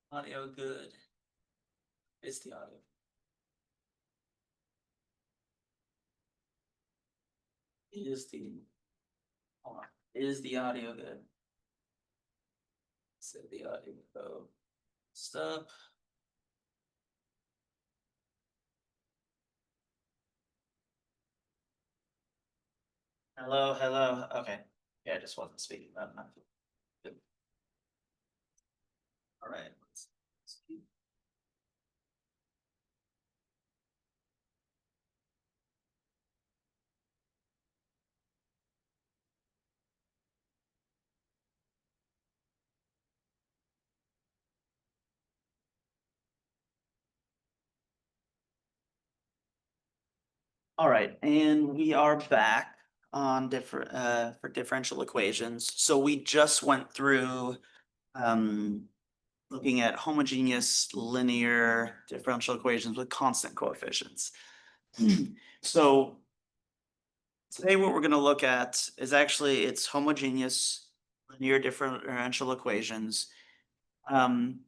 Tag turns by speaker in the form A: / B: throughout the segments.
A: Audio good. Is the audio? Is the hold on. Is the audio good? Say the audio go. Stop. Hello, hello. Okay. Yeah, I just wasn't speaking that enough. Good. All right. Let's keep. All right, and we are back on different for differential equations. So we just went through um looking at homogeneous linear differential equations with constant coefficients. So today what we're going to look at is actually it's homogeneous linear differential equations. Um,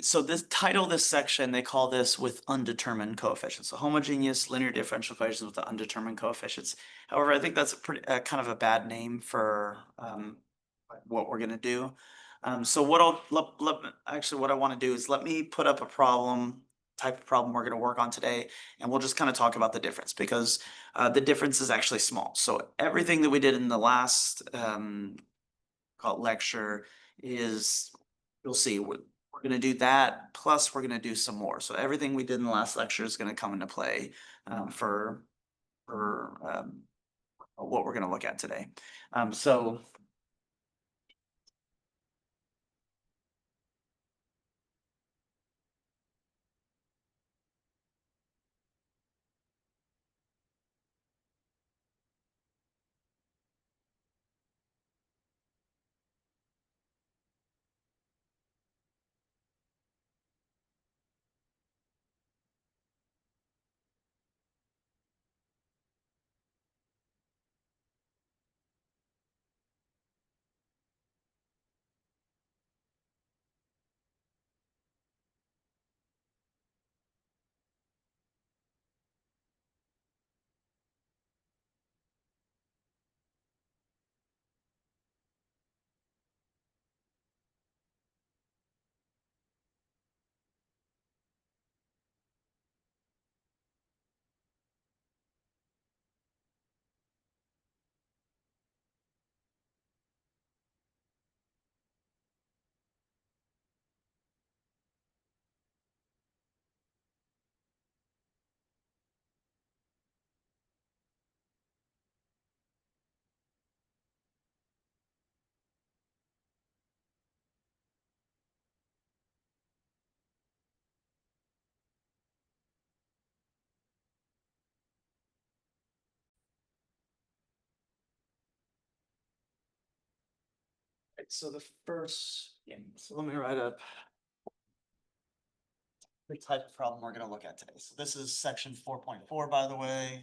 A: so this title, this section, they call this with undetermined coefficients. So homogeneous linear differential equations with the undetermined coefficients. However, I think that's a pretty kind of a bad name for what we're gonna do. So what actually what I want to do is let me put up a type of problem we're gonna work on today, and we'll just kind of talk about the difference because the difference is actually small. So everything that we did in the last called lecture is you'll see we're going to do that plus we're going to do some more. So everything we did in the last lecture is going to come into play for what we're going to look at today. So so the first so let me write up the type of problem we're going to look at today. So this is section 4.4, by the way.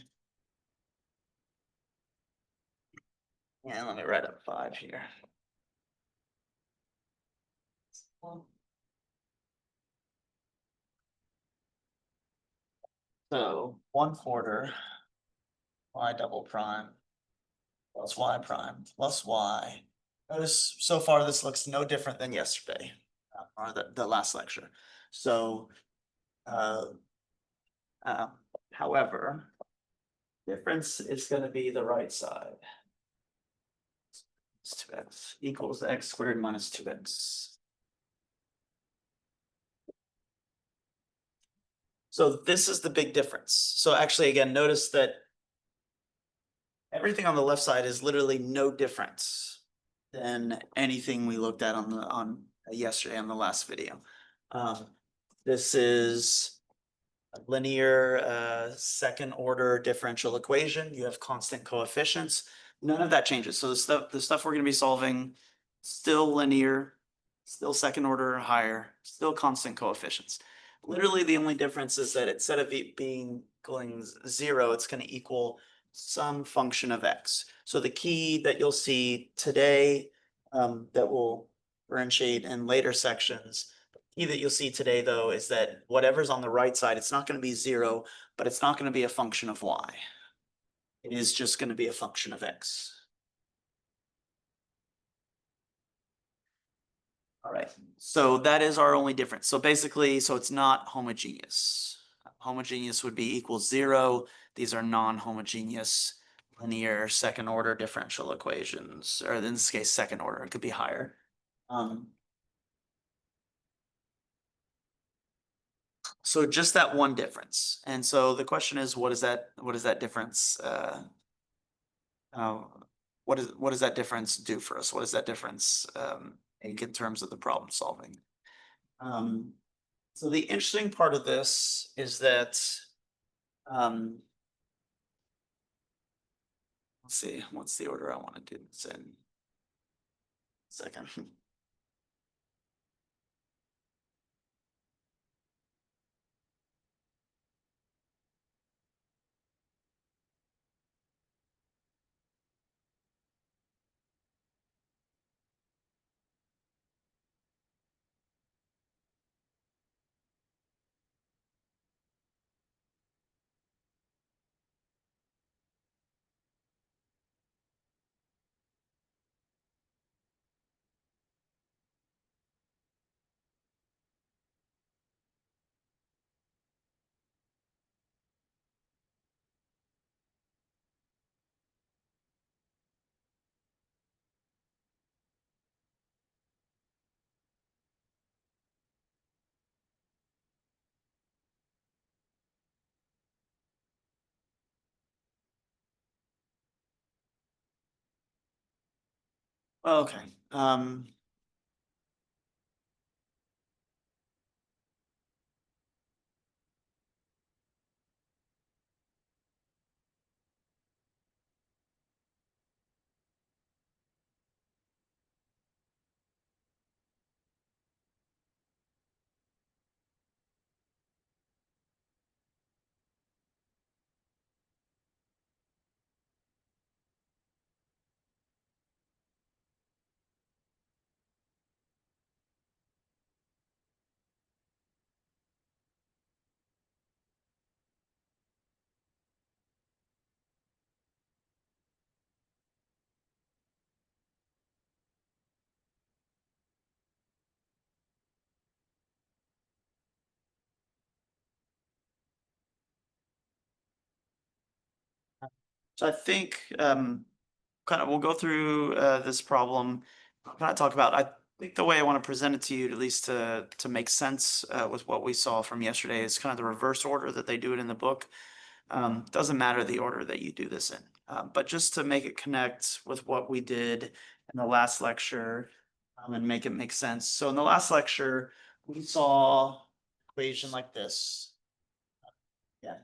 A: And let me write up 5 here. So 1/4 y double prime plus y prime plus y. Notice so far this looks no different than yesterday or the last lecture. So, uh, uh, however, difference is going to be the right side. It's 2x equals x squared minus 2x. So this is the big difference. So actually, again, notice that everything on the left side is literally no difference than anything we looked at on yesterday on the last video. This is a linear second order differential equation. You have constant coefficients. None of that changes. So the stuff we're going to be solving still linear, still second order or higher, still constant coefficients. Literally the only difference is that instead of it being going 0, it's going to equal some function of x. So the key that you'll see today that will differentiate in later sections. Key that you'll see today, though, is that whatever's on the right side, it's not gonna be zero, but it's not gonna be a function of y. It is just gonna be a function of x. All right, so that is our only difference. So basically, so it's not homogeneous. Homogeneous would be equals zero. These are non-homogeneous linear second order differential equations, or in this case, second order, it could be higher. So just that one difference. And so the question is, what is that difference? Uh, what does that difference do for us? What does that difference make in terms of the problem solving? So the interesting part of this is that, let's see, what's the order I want to do this in? Second. Okay. So I think kind of we'll go through this problem. Kind of talk about. I think the way I want to present it to you, at least to make sense with what we saw from yesterday, is kind of the reverse order that they do it in the book. Doesn't matter the order that you do this in, but just to make it connect with what we did in the last lecture and make it make sense. So in the last lecture, we saw equation like this. Yeah,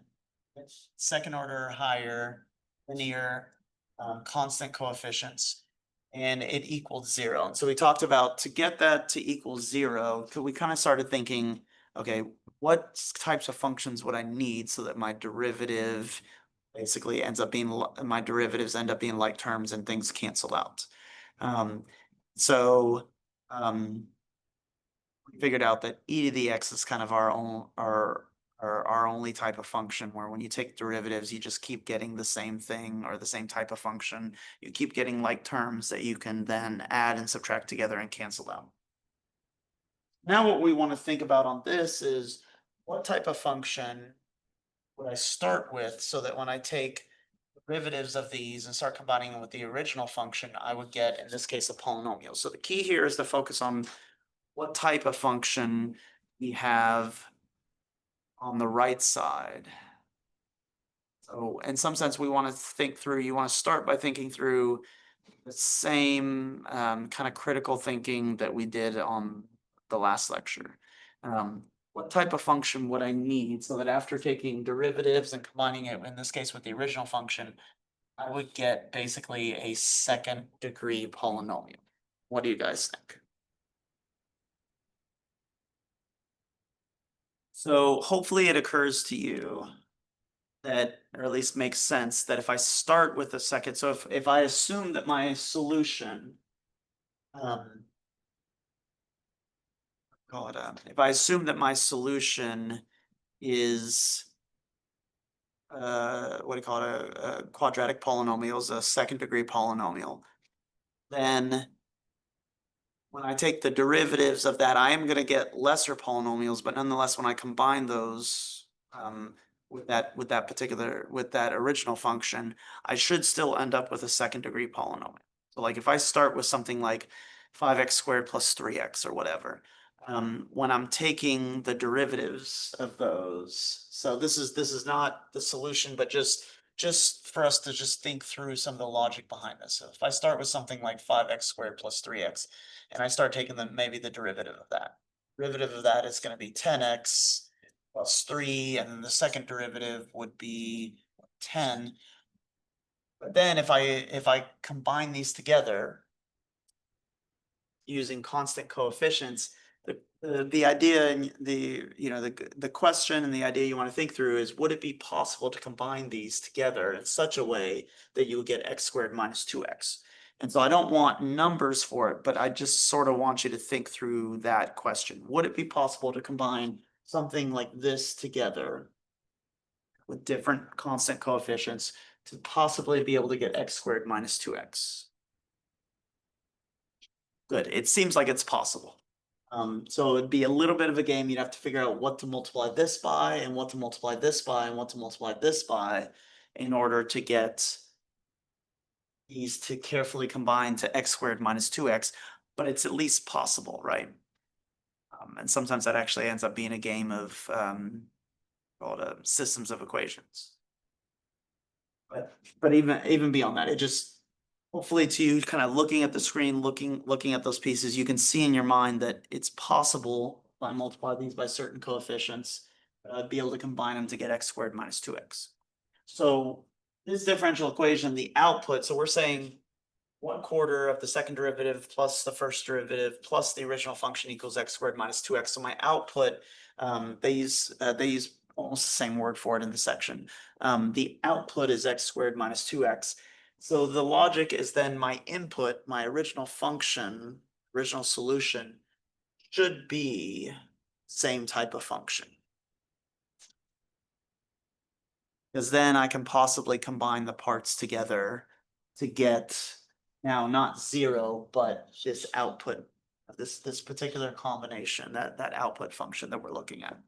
A: second order higher, linear, constant coefficients, and it equaled zero. And so we talked about to get that to equal zero, we kind of started thinking, okay, what types of functions would I need so that my derivative basically ends up being, my derivatives end up being like terms and things cancel out. Um, so we figured out that e to the x is kind of our own, our only type of function where when you take derivatives, you just keep getting the same thing or the same type of function. You keep getting like terms that you can then add and subtract together and cancel out. Now what we want to think about on this is what type of function would I start with so that when I take derivatives of these and start combining them with the original function, I would get, in this case, a polynomial. So the key here is to focus on what type of function we have on the right side. So in some sense, we want to think through, you want to start by thinking through the same kind of critical thinking that we did on the last lecture. What type of function would I need so that after taking derivatives and combining it, in this case with the original function, I would get basically a second degree polynomial. What do you guys think? So hopefully it occurs to you that, or at least makes sense, that if I start with a second, so if I assume that my solution call it, if I assume that my solution is what do you call it, a quadratic polynomial, is a second degree polynomial, then when I take the derivatives of that, I am gonna get lesser polynomials, but nonetheless, when I combine those, with that original function, I should still end up with a second degree polynomial. So like if I start with something like 5x² plus 3x or whatever, when I'm taking the derivatives of those, so this is not the solution, but just for us to just think through some of the logic behind this. So if I start with something like 5x² plus 3x, and I start taking maybe the derivative of that. Derivative of that is gonna be 10x plus 3, and then the second derivative would be 10. But then if I combine these together using constant coefficients, the idea and the question and the idea you want to think through is, would it be possible to combine these together in such a way that you would get x² minus 2x? And so I don't want numbers for it, but I just sort of want you to think through that question. Would it be possible to combine something like this together with different constant coefficients to possibly be able to get x² minus 2x? Good. It seems like it's possible. So it'd be a little bit of a game. You'd have to figure out what to multiply this by and what to multiply this by and what to multiply this by in order to get these to carefully combine to x² minus 2x, but it's at least possible, right? And sometimes that actually ends up being a game of called systems of equations. But even beyond that, it just hopefully to you kind of looking at the screen, looking at those pieces, you can see in your mind that it's possible if I multiply these by certain coefficients, be able to combine them to get x² minus 2x. So this differential equation, the output, so we're saying 1/4 of the second derivative plus the first derivative plus the original function equals x² minus 2x. So my output, they use almost the same word for it in the section. The output is x² minus 2x. So the logic is then my input, my original function, original solution should be same type of function. Because then I can possibly combine the parts together to get now not 0, but this output, this particular combination, that output function that we're looking at.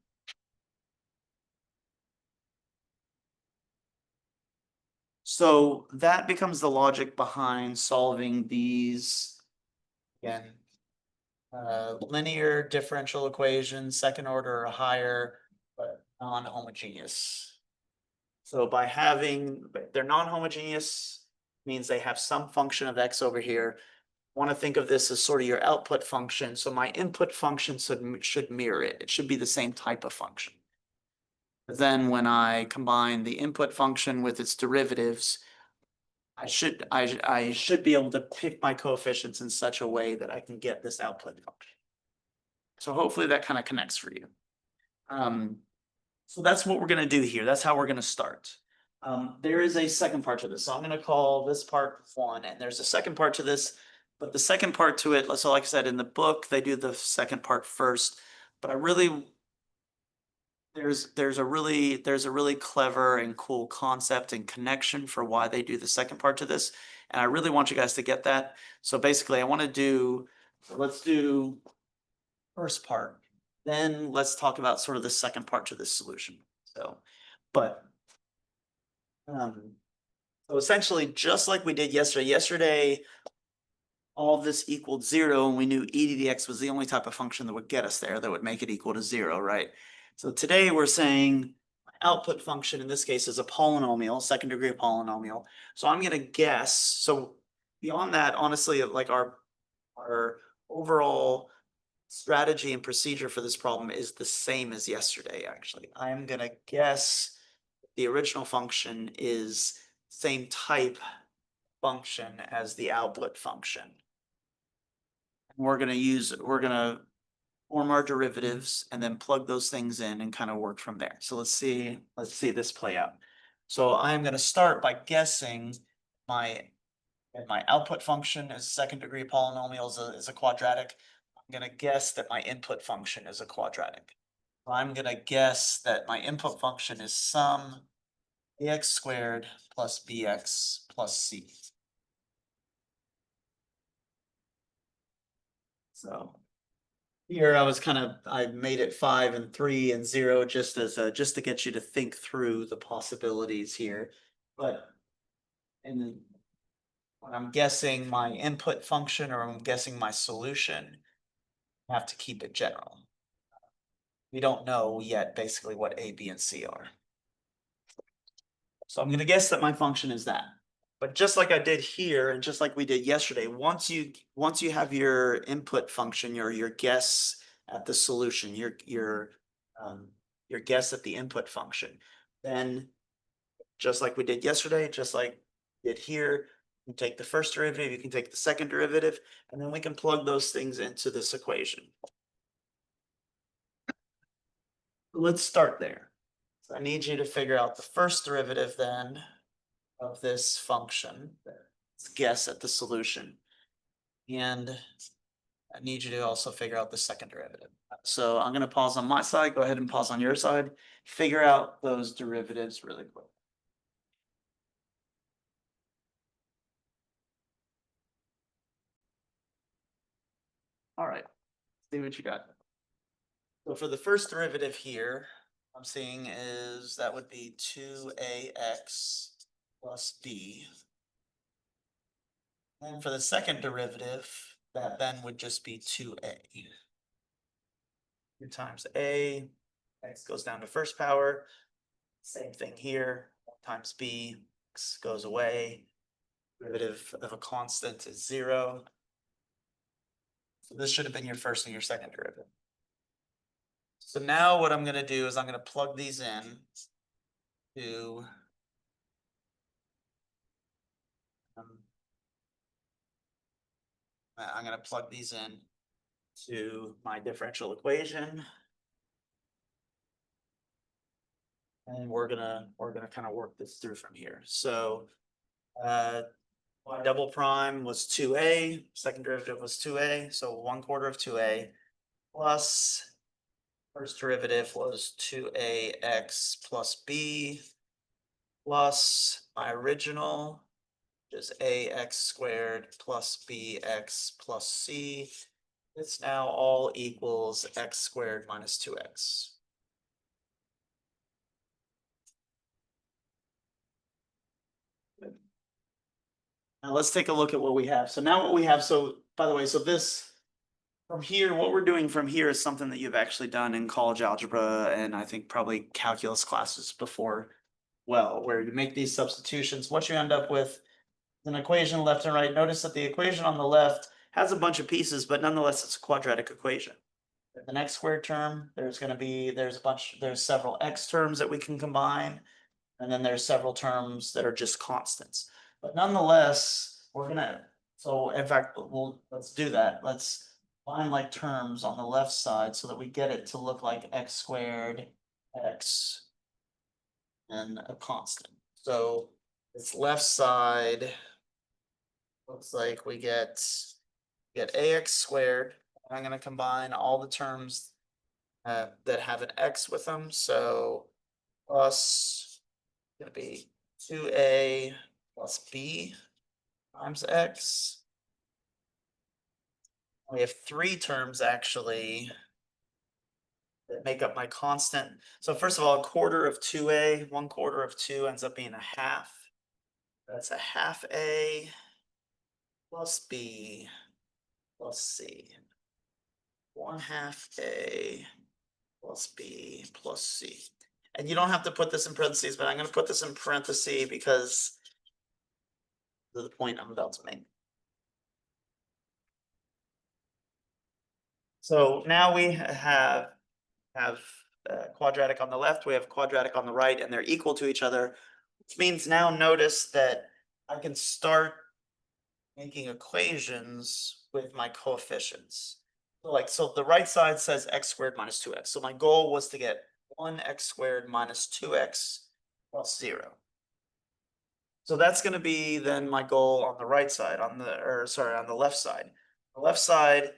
A: So that becomes the logic behind solving these, again, linear differential equations, second order or higher, but non-homogeneous. So by having, they're non-homogeneous means they have some function of x over here. Want to think of this as sort of your output function. So my input function should mirror it. It should be the same type of function. But then when I combine the input function with its derivatives, I should be able to pick my coefficients in such a way that I can get this output function. So hopefully that kind of connects for you. So that's what we're gonna do here. That's how we're gonna start. There is a second part to this. So I'm gonna call this part 1, and there's a second part to this, but the second part to it, so like I said, in the book, they do the second part first, but I really, there's a really clever and cool concept and connection for why they do the second part to this. And I really want you guys to get that. So basically I want to do, let's do first part. Then let's talk about sort of the second part to this solution. So, but so essentially, just like we did yesterday, all of this equaled 0, and we knew e to the x was the only type of function that would get us there, that would make it equal to 0, right? So today we're saying output function in this case is a polynomial, second degree polynomial. So I'm gonna guess, so beyond that, honestly, like our overall strategy and procedure for this problem is the same as yesterday, actually. I'm gonna guess the original function is same type function as the output function. We're gonna form our derivatives and then plug those things in and kind of work from there. So let's see this play out. So I'm gonna start by guessing my output function is second degree polynomial is a quadratic. I'm gonna guess that my input function is a quadratic. I'm gonna guess that my input function is sum ax squared plus bx plus c. So here I made it 5 and 3 and 0 just just to get you to think through the possibilities here. But and when I'm guessing my input function or I'm guessing my solution, I have to keep it general. We don't know yet basically what A, B, and C are. So I'm gonna guess that my function is that. But just like I did here, and just like we did yesterday, once you have your input function, your guess at the solution, your guess at the input function, then just like we did yesterday, just like we did here, you can take the first derivative, you can take the second derivative, and then we can plug those things into this equation. Let's start there. So I need you to figure out the first derivative then of this function. Let's guess at the solution. And I need you to also figure out the second derivative. So I'm going to pause on my side. Go ahead and pause on your side. Figure out those derivatives really quick. All right, see what you got. So for the first derivative here, I'm seeing is that would be 2ax plus b. And for the second derivative, that then would just be 2a. 2 times a, x goes down to first power. Same thing here, 1 times b, x goes away. Derivative of a constant is 0. So this should have been your first and your second derivative. So now what I'm going to do is I'm going to plug these in to I'm going to plug these in to my differential equation. And we're gonna kind of work this through from here. So y double prime was 2a, second derivative was 2a, so 1/4 of 2a plus first derivative was 2ax plus b plus my original, which is ax squared plus bx plus c. It's now all equals x squared minus 2x. Now let's take a look at what we have. So now what we have, so by the way, so this from here, what we're doing from here is something that you've actually done in college algebra and I think probably calculus classes before. Well, where you make these substitutions, what you end up with is an equation left and right. Notice that the equation on the left has a bunch of pieces, but nonetheless, it's a quadratic equation. The next squared term, there's several x terms that we can combine. And then there's several terms that are just constants. But nonetheless, so in fact, let's do that. Let's find like terms on the left side so that we get it to look like x squared, x, and a constant. So this left side looks like we get ax squared. I'm going to combine all the terms that have an x with them. So plus going to be 2a plus b times x. We have 3 terms actually that make up my constant. So first of all, 1/4 of 2a, 1/4 of 2 ends up being a half. That's a half a plus b plus c. 1/2 a plus b plus c. And you don't have to put this in parentheses, but I'm going to put this in parentheses because of the point I'm about to make. So now we have quadratic on the left, we have quadratic on the right, and they're equal to each other, which means now notice that I can start making equations with my coefficients. So the right side says x squared minus 2x. So my goal was to get 1x squared minus 2x plus 0. So that's going to be then my goal on the right side, on the left side. The left side,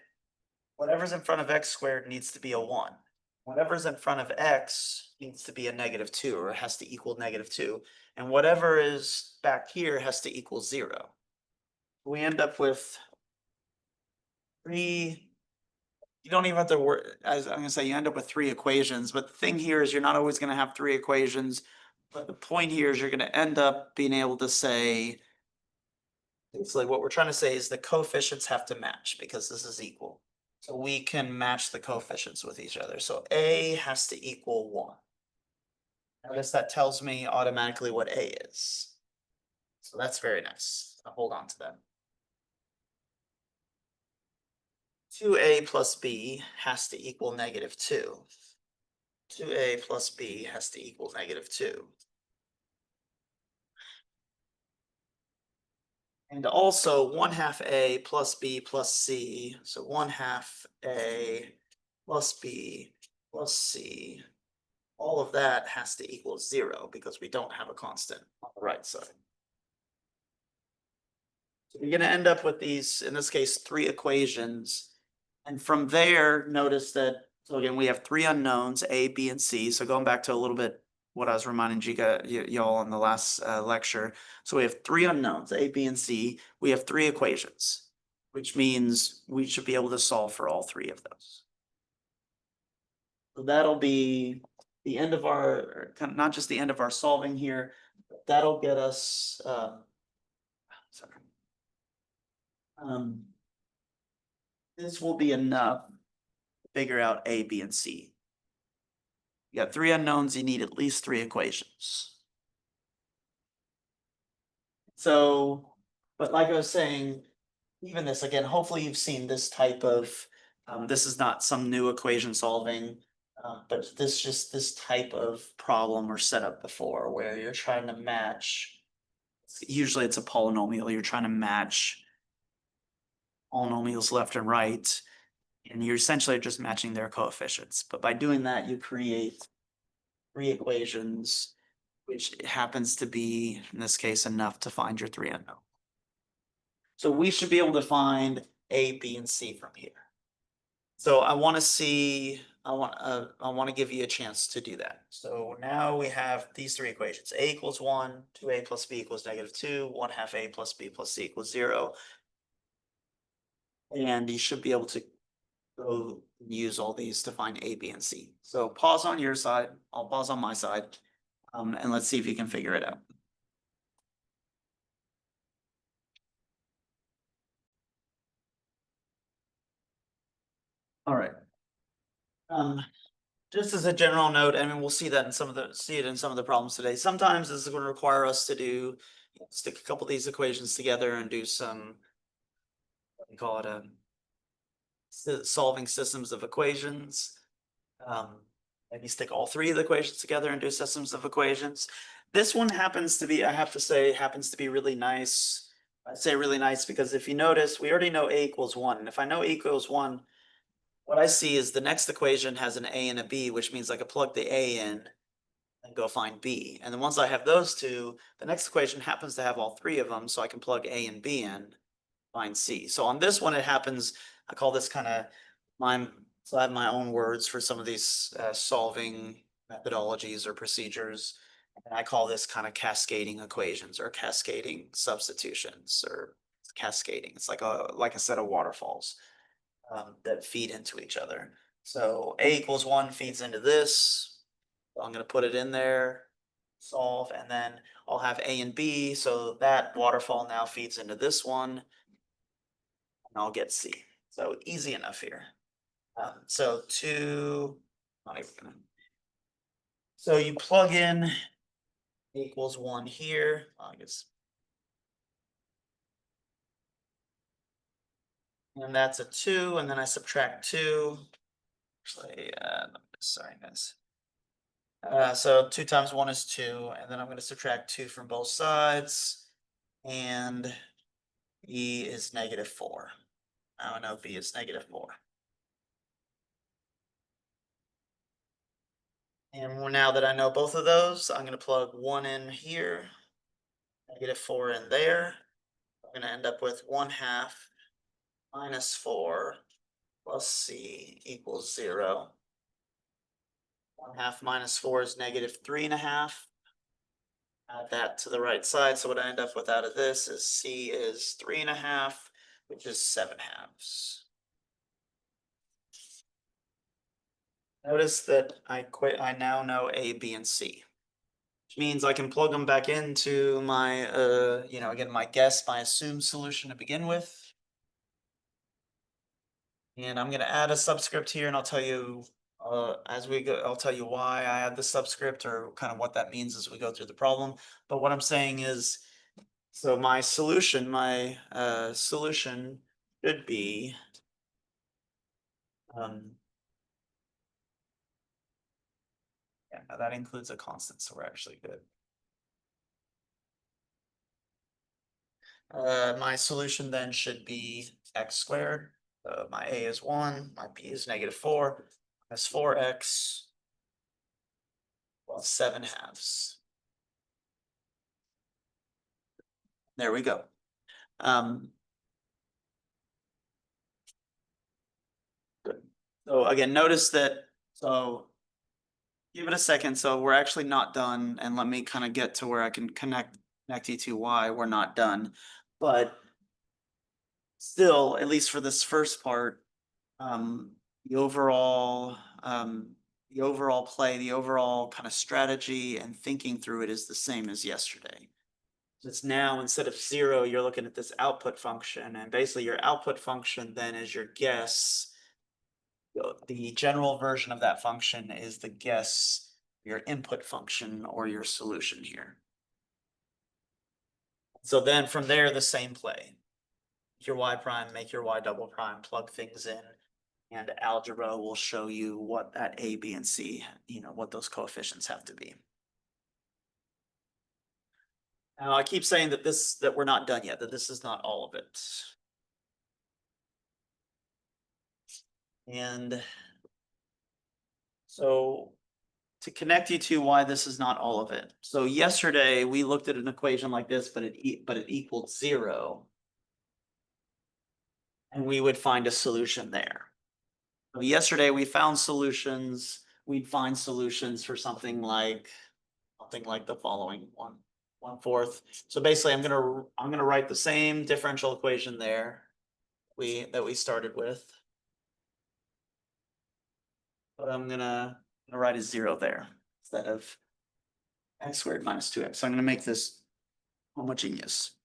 A: whatever's in front of x squared needs to be a 1. Whatever's in front of x needs to be a -2, or it has to equal -2. And whatever is back here has to equal 0. We end up with 3. You don't even have to worry, as I'm gonna say, you end up with 3 equations, but the thing here is you're not always gonna have 3 equations. But the point here is you're gonna end up being able to say, it's like what we're trying to say is the coefficients have to match because this is equal. So we can match the coefficients with each other. So A has to equal 1. Notice that tells me automatically what A is. So that's very nice. I'll hold on to that. 2A plus B has to equal -2. 2A plus B has to equal -2. And also 1/2 A plus B plus C, so 1/2 A plus B plus C, all of that has to equal 0 because we don't have a constant on the right side. So you're gonna end up with these, in this case, 3 equations. And from there, notice that, so again, we have 3 unknowns, A, B, and C. So going back to a little bit what I was reminding y'all in the last lecture. So we have 3 unknowns, A, B, and C. We have 3 equations, which means we should be able to solve for all 3 of those. So that'll be the end of our, kind of not just the end of our solving here, but that'll get us, sorry. This will be enough to figure out A, B, and C. You got 3 unknowns, you need at least 3 equations. So, but like I was saying, even this, again, hopefully you've seen this type of, this is not some new equation solving, but this type of problem or setup before where you're trying to match, usually it's a polynomial, you're trying to match polynomials left and right, and you're essentially just matching their coefficients. But by doing that, you create 3 equations, which happens to be, in this case, enough to find your 3 unknowns. So we should be able to find A, B, and C from here. So I want to give you a chance to do that. So now we have these 3 equations. A equals 1, 2A plus B equals -2, 1/2 A plus B plus C equals 0. And you should be able to go use all these to find A, B, and C. So pause on your side, I'll pause on my side, and let's see if you can figure it out. All right. Just as a general note, I mean, we'll see that in some of the problems today. Sometimes this is going to require us to do, stick a couple of these equations together and do some, what do you call it, solving systems of equations. Maybe stick all 3 of the equations together and do systems of equations. This one happens to be, I have to say, happens to be really nice. I say really nice because if you notice, we already know A equals 1. And if I know A equals 1, what I see is the next equation has an A and a B, which means I could plug the A in and go find B. And then once I have those 2, the next equation happens to have all 3 of them, so I can plug A and B in, find C. So on this one, it happens, I call this kind of so I have my own words for some of these solving methodologies or procedures. And I call this kind of cascading equations or cascading substitutions or cascading. It's like a set of waterfalls that feed into each other. So A equals 1 feeds into this. So I'm going to put it in there, solve, and then I'll have A and B. So that waterfall now feeds into this one, and I'll get C. So easy enough here. So not even gonna. So you plug in A equals 1 here. I guess. And that's a 2, and then I subtract 2. Actually, sorry guys. So 2 times 1 is 2, and then I'm going to subtract 2 from both sides, and B is -4. Now I know B is -4. And now that I know both of those, I'm going to plug 1 in here, -4 in there. I'm going to end up with 1/2 -4 plus c equals 0. 1/2 minus 4 is -3.5. Add that to the right side. So what I end up with out of this is c is 3.5, which is 7/2. Notice that I now know A, B, and C, which means I can plug them back into my, again, my guess, my assumed solution to begin with. And I'm going to add a subscript here, and I'll tell you as we go, I'll tell you why I add the subscript or kind of what that means as we go through the problem. But what I'm saying is, so my solution should be yeah, that includes a constant, so we're actually good. My solution then should be x squared. My a is 1, my b is -4, that's 4x plus 7/2. There we go. Good. So again, notice that, so give it a second. So we're actually not done, and let me kind of get to where I can connect you to why we're not done. But still, at least for this first part, um, the overall play, the overall kind of strategy and thinking through it is the same as yesterday. It's now, instead of 0, you're looking at this output function, and basically your output function then is your guess. The general version of that function is the guess, your input function or your solution here. So then from there, the same play. Make your y prime, make your y double prime, plug things in, and algebra will show you what that a, b, and c, what those coefficients have to be. Now I keep saying that we're not done yet, that this is not all of it. And so to connect you to why this is not all of it. So yesterday we looked at an equation like this, but it equaled 0. And we would find a solution there. So yesterday we found solutions. We'd find solutions for something like the following: 1/4. So basically I'm gonna write the same differential equation there that we started with. But I'm gonna write a 0 there instead of x squared minus 2x. So I'm gonna make this homogeneous.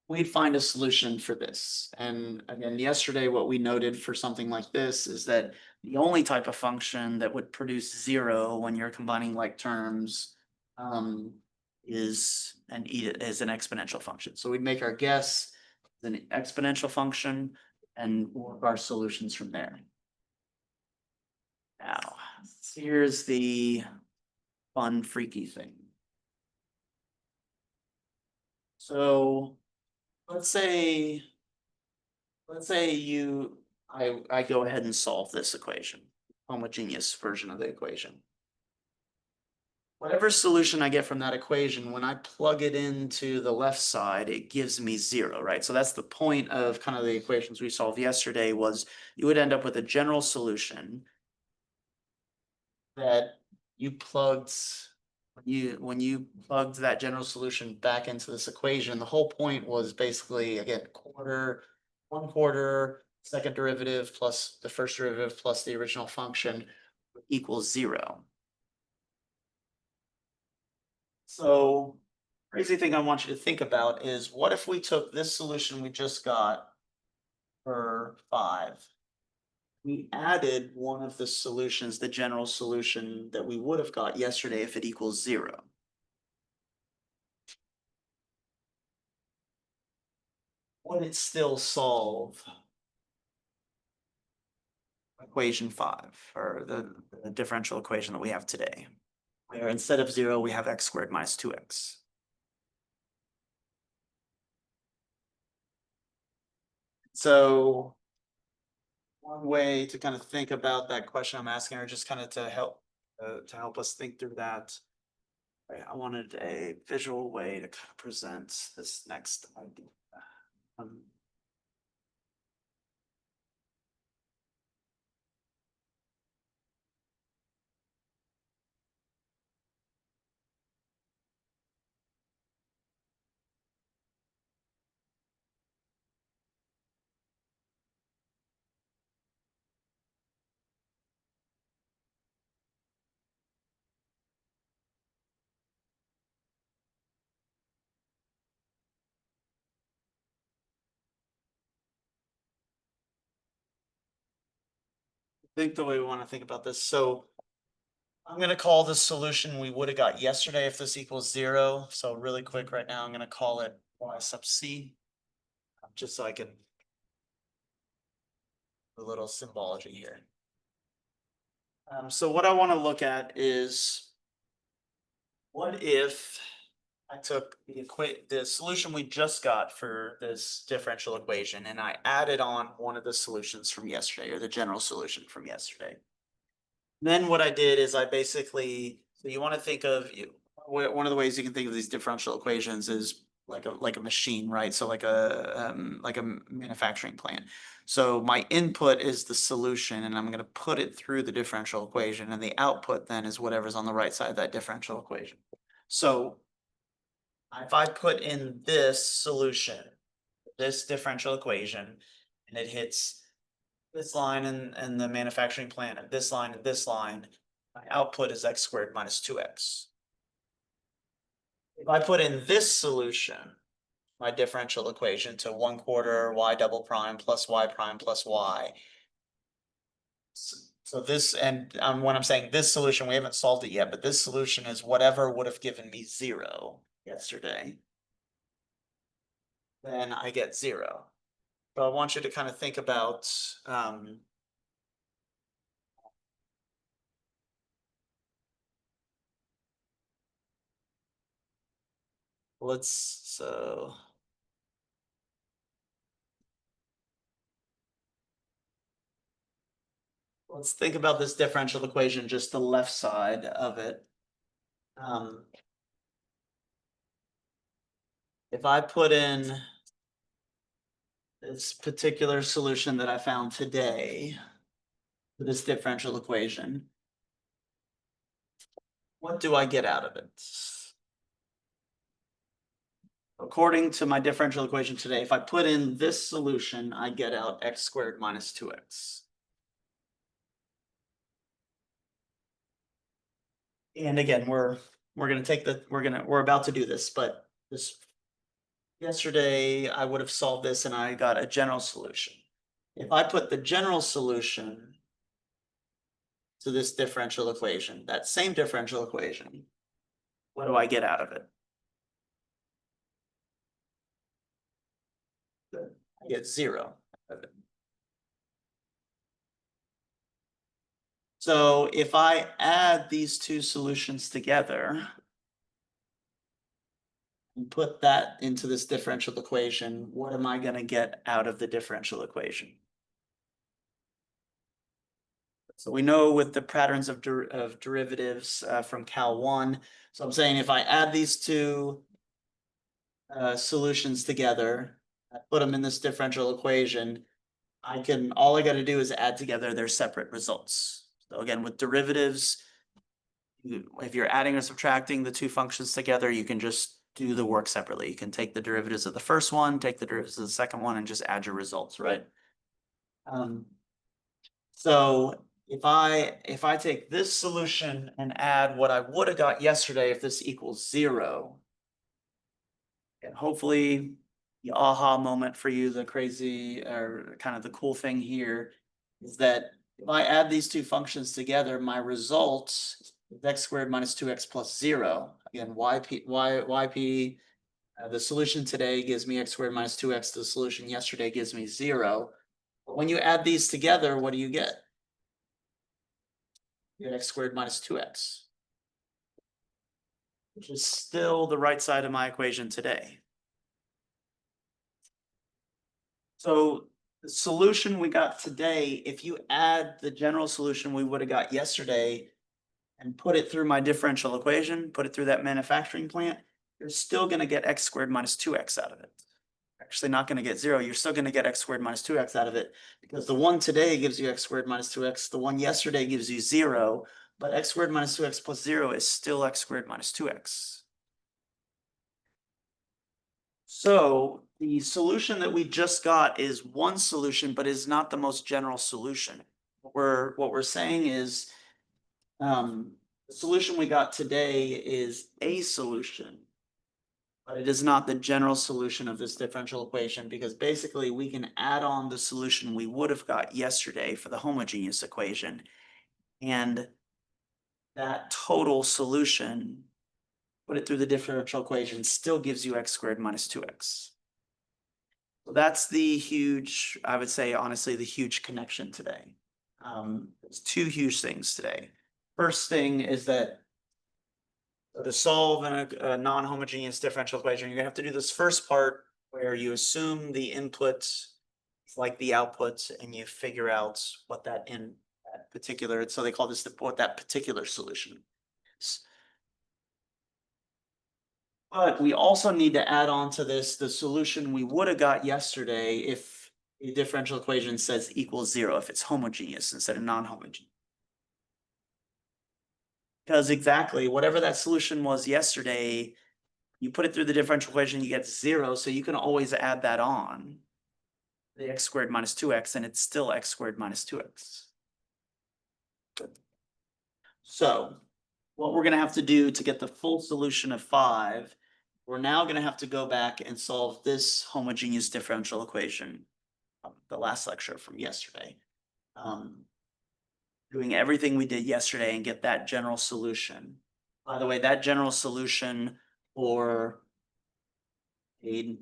A: We'd find a solution for this. And again, yesterday, what we noted for something like this is that the only type of function that would produce 0 when you're combining like terms is an exponential function. So we'd make our guess an exponential function and work our solutions from there. Now, here's the fun, freaky thing. So let's say I go ahead and solve this equation, homogeneous version of the equation. Whatever solution I get from that equation, when I plug it into the left side, it gives me 0, right? So that's the point of kind of the equations we solved yesterday, was you would end up with a general solution that you plugged, when you plugged that general solution back into this equation, the whole point was basically, again, 1/4 second derivative plus the first derivative plus the original function equals 0. So crazy thing I want you to think about is, what if we took this solution we just got for 5, we added one of the solutions, the general solution that we would have got yesterday if it equals 0. Would it still solve equation 5, or the differential equation that we have today, where instead of 0, we have x squared minus 2x? So one way to kind of think about that question I'm asking, or just kind of to help us think through that, I wanted a visual way to kind of present this next idea. think the way we want to think about this. So I'm gonna call this solution we would have got yesterday if this equals 0. So really quick right now, I'm gonna call it y sub c, just so I can do a little symbology here. So what I want to look at is, what if I took the solution we just got for this differential equation and I added on one of the solutions from yesterday, or the general solution from yesterday. Then what I did is I basically, so you want to think of one of the ways you can think of these differential equations is like a machine, right? So like a manufacturing plant. So my input is the solution, and I'm going to put it through the differential equation, and the output then is whatever's on the right side of that differential equation. So if I put in this solution, this differential equation, and it hits this line and the manufacturing plant, and this line and this line, my output is x squared minus 2x. If I put in this solution, my differential equation, to 1/4 y double prime plus y prime plus y. So this, and when I'm saying this solution, we haven't solved it yet, but this solution is whatever would have given me 0 yesterday. Then I get 0. So I want you to kind of think about, let's think about this differential equation, just the left side of it. If I put in this particular solution that I found today for this differential equation, what do I get out of it? According to my differential equation today, if I put in this solution, I get out x squared minus 2x. And again, we're about to do this, but yesterday I would have solved this and I got a general solution. If I put the general solution to this differential equation, that same differential equation, what do I get out of it? I get 0 out of it. So if I add these two solutions together and put that into this differential equation, what am I going to get out of the differential equation? So we know with the patterns of derivatives from Cal 1. So I'm saying if I add these two solutions together, I put them in this differential equation, all I got to do is add together their separate results. So again, with derivatives, if you're adding or subtracting the two functions together, you can just do the work separately. You can take the derivatives of the first one, take the derivatives of the second one, and just add your results, right? So if I take this solution and add what I would have got yesterday if this equals 0, and hopefully the aha moment for you, the crazy or kind of the cool thing here is that if I add these two functions together, my result is x squared minus 2x plus 0. Again, yp, the solution today gives me x squared minus 2x. The solution yesterday gives me 0. But when you add these together, what do you get? You get x squared minus 2x, which is still the right side of my equation today. So the solution we got today, if you add the general solution we would have got yesterday and put it through my differential equation, put it through that manufacturing plant, you're still going to get x squared minus 2x out of it. Actually not going to get 0. You're still going to get x squared minus 2x out of it, because the one today gives you x squared minus 2x. The one yesterday gives you 0, but x squared minus 2x plus 0 is still x squared minus 2x. So the solution that we just got is one solution, but is not the most general solution. What we're saying is, the solution we got today is a solution, but it is not the general solution of this differential equation, because basically we can add on the solution we would have got yesterday for the homogeneous equation. And that total solution, put it through the differential equation, still gives you x squared minus 2x. So that's the huge, I would say honestly, the huge connection today. There's two huge things today. First thing is that to solve a non-homogeneous differential equation, you're gonna have to do this first part where you assume the input is like the output, and you figure out what that particular, so they call this what that particular solution is. But we also need to add on to this the solution we would have got yesterday if the differential equation says equals 0, if it's homogeneous instead of non-homogeneous. Because exactly whatever that solution was yesterday, you put it through the differential equation, you get 0, so you can always add that on, the x squared minus 2x, and it's still x squared minus 2x. So what we're gonna have to do to get the full solution of 5, we're now gonna have to go back and solve this homogeneous differential equation, the last lecture from yesterday. Doing everything we did yesterday and get that general solution. By the way, that general solution for a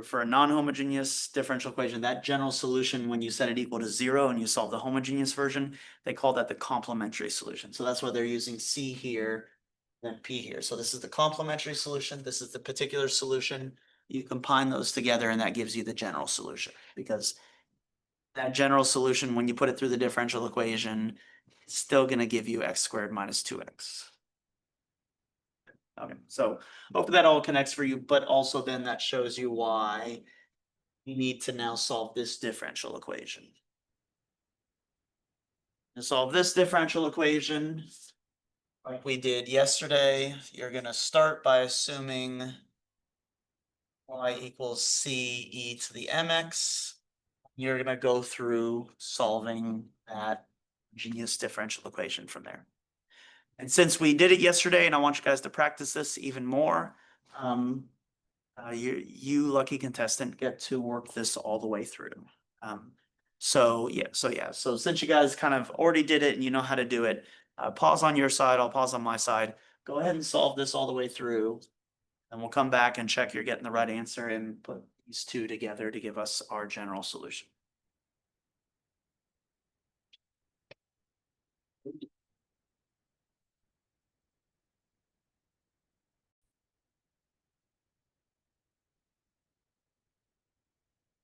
A: for a non-homogeneous differential equation, that general solution, when you set it equal to 0 and you solve the homogeneous version, they call that the complementary solution. So that's why they're using C here, then P here. So this is the complementary solution. This is the particular solution. You combine those together and that gives you the general solution, because that general solution, when you put it through the differential equation, it's still gonna give you x squared minus 2x. Okay, so hopefully that all connects for you, but also then that shows you why you need to now solve this differential equation. To solve this differential equation, like we did yesterday, you're gonna start by assuming y equals c e to the mx. You're gonna go through solving that homogeneous differential equation from there. And since we did it yesterday, and I want you guys to practice this even more, you lucky contestant get to work this all the way through. So since you guys kind of already did it and you know how to do it, pause on your side, I'll pause on my side. Go ahead and solve this all the way through, and we'll come back and check you're getting the right answer and put these two together to give us our general solution.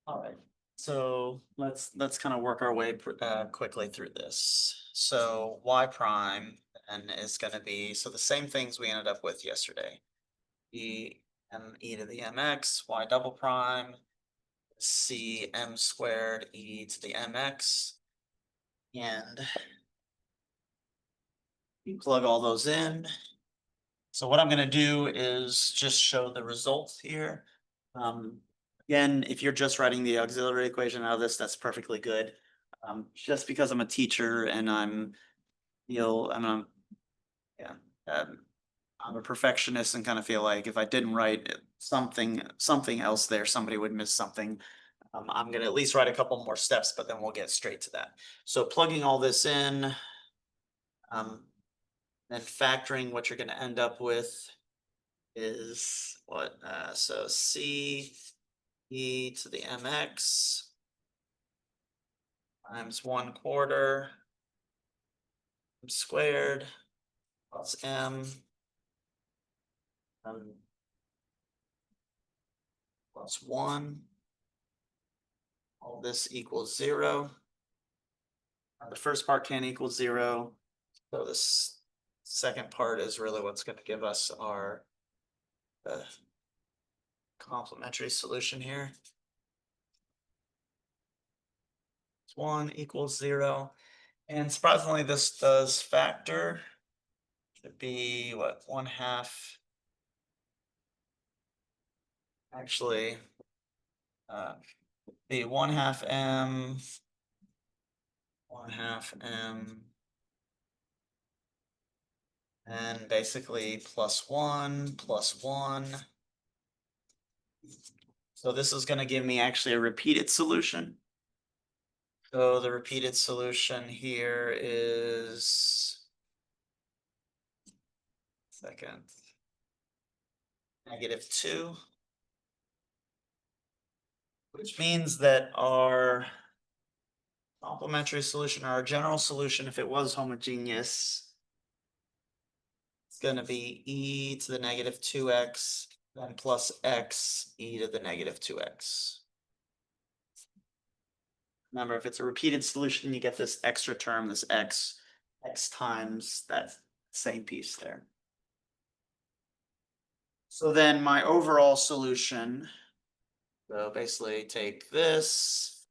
A: All right, so let's kind of work our way quickly through this. So y prime and is going to be, so the same things we ended up with yesterday. E to the mx, y double prime, c m squared e to the mx, and you plug all those in. So what I'm going to do is just show the results here. Again, if you're just writing the auxiliary equation out of this, that's perfectly good. Just because I'm a teacher and I'm a perfectionist and kind of feel like if I didn't write something else there, somebody would miss something. I'm gonna at least write a couple more steps, but then we'll get straight to that. So plugging all this in, then factoring, what you're gonna end up with is what? So c e to the mx times 1/4 squared plus m plus 1. All this equals 0. The first part can't equal 0. So this second part is really what's going to give us our complementary solution here. 1 equals 0. And surprisingly, this does factor. Should be what, 1/2. Actually, be 1/2 m, 1/2 m, and basically plus 1 plus 1. So this is gonna give me actually a repeated solution. So the repeated solution here is second -2, which means that our complementary solution, or our general solution, if it was homogeneous, it's gonna be e to the -2x, then plus x e to the -2x. Remember, if it's a repeated solution, you get this extra term, this x times that same piece there. So then my overall solution, so basically take this,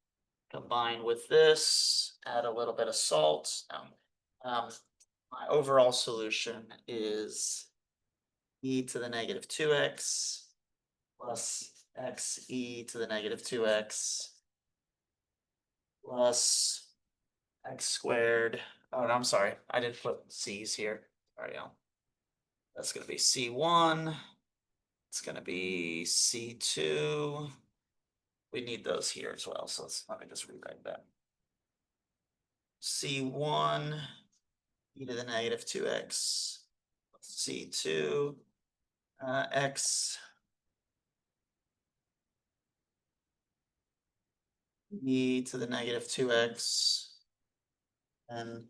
A: combine with this, add a little bit of salt. My overall solution is e to the -2x plus x e to the -2x plus x squared. Oh, no, I'm sorry. I didn't put c's here. Sorry, y'all. That's going to be c1. It's going to be c2. We need those here as well. So let me just rewrite that. C1 e to the -2x C2 x e to the -2x and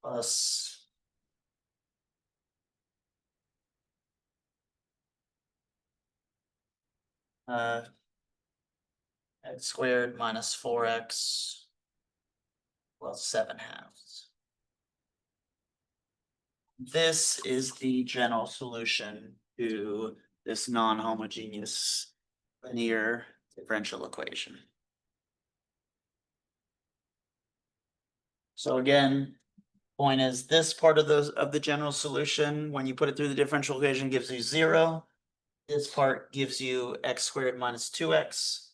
A: plus x squared minus 4x plus 7/2. This is the general solution to this non-homogeneous linear differential equation. So again, point is this part of the general solution, when you put it through the differential equation, gives you 0. This part gives you x squared minus 2x.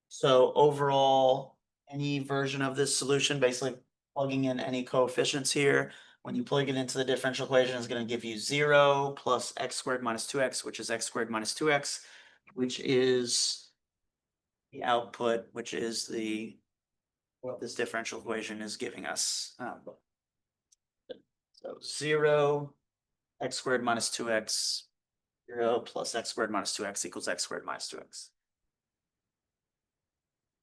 A: So overall, any version of this solution, basically plugging in any coefficients here, when you plug it into the differential equation, is going to give you 0 plus x squared minus 2x, which is x squared minus 2x, which is the output, which is what this differential equation is giving us. So 0 x squared minus 2x, 0 plus x squared minus 2x equals x squared minus 2x.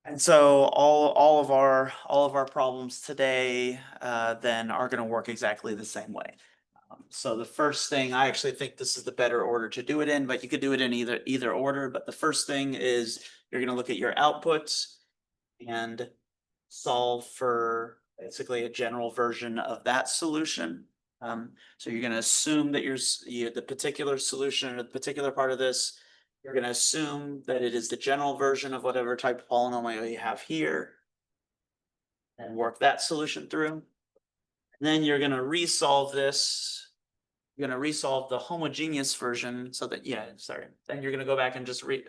A: And so all of our problems today then are going to work exactly the same way. So the first thing, I actually think this is the better order to do it in, but you could do it in either order. But the first thing is you're going to look at your outputs and solve for basically a general version of that solution. So you're going to assume that the particular solution or the particular part of this, you're going to assume that it is the general version of whatever type of polynomial you have here and work that solution through. And then you're going to resolve this. You're going to resolve the homogeneous version so that, then you're going to go back and just write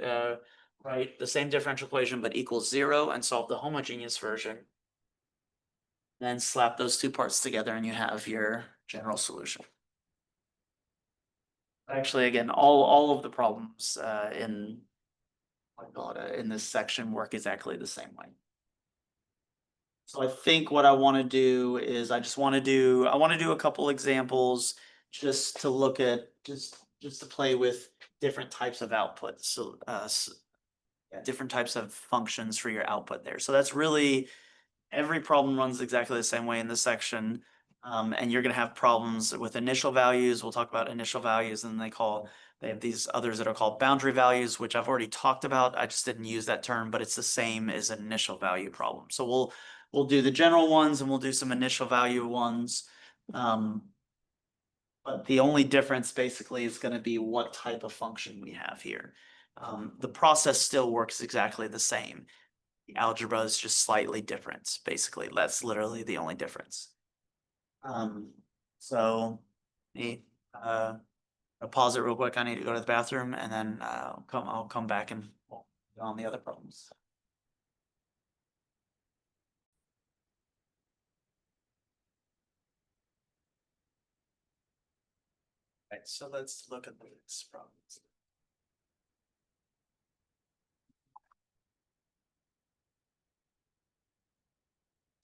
A: the same differential equation but equals 0 and solve the homogeneous version. Then slap those two parts together and you have your general solution. Actually, again, all of the problems in this section work exactly the same way. So I think what I want to do is I want to do a couple examples just to look at just to play with different types of outputs. So different types of functions for your output there. So that's really every problem runs exactly the same way in this section. And you're going to have problems with initial values. We'll talk about initial values, and they have these others that are called boundary values, which I've already talked about. I just didn't use that term, but it's the same as an initial value problem. So we'll do the general ones and we'll do some initial value ones. But the only difference basically is going to be what type of function we have here. The process still works exactly the same. The algebra is just slightly different, basically. That's literally the only difference. So I'll pause it real quick. I need to go to the bathroom, and then I'll come back and go on the other problems. Right, so let's look at these problems.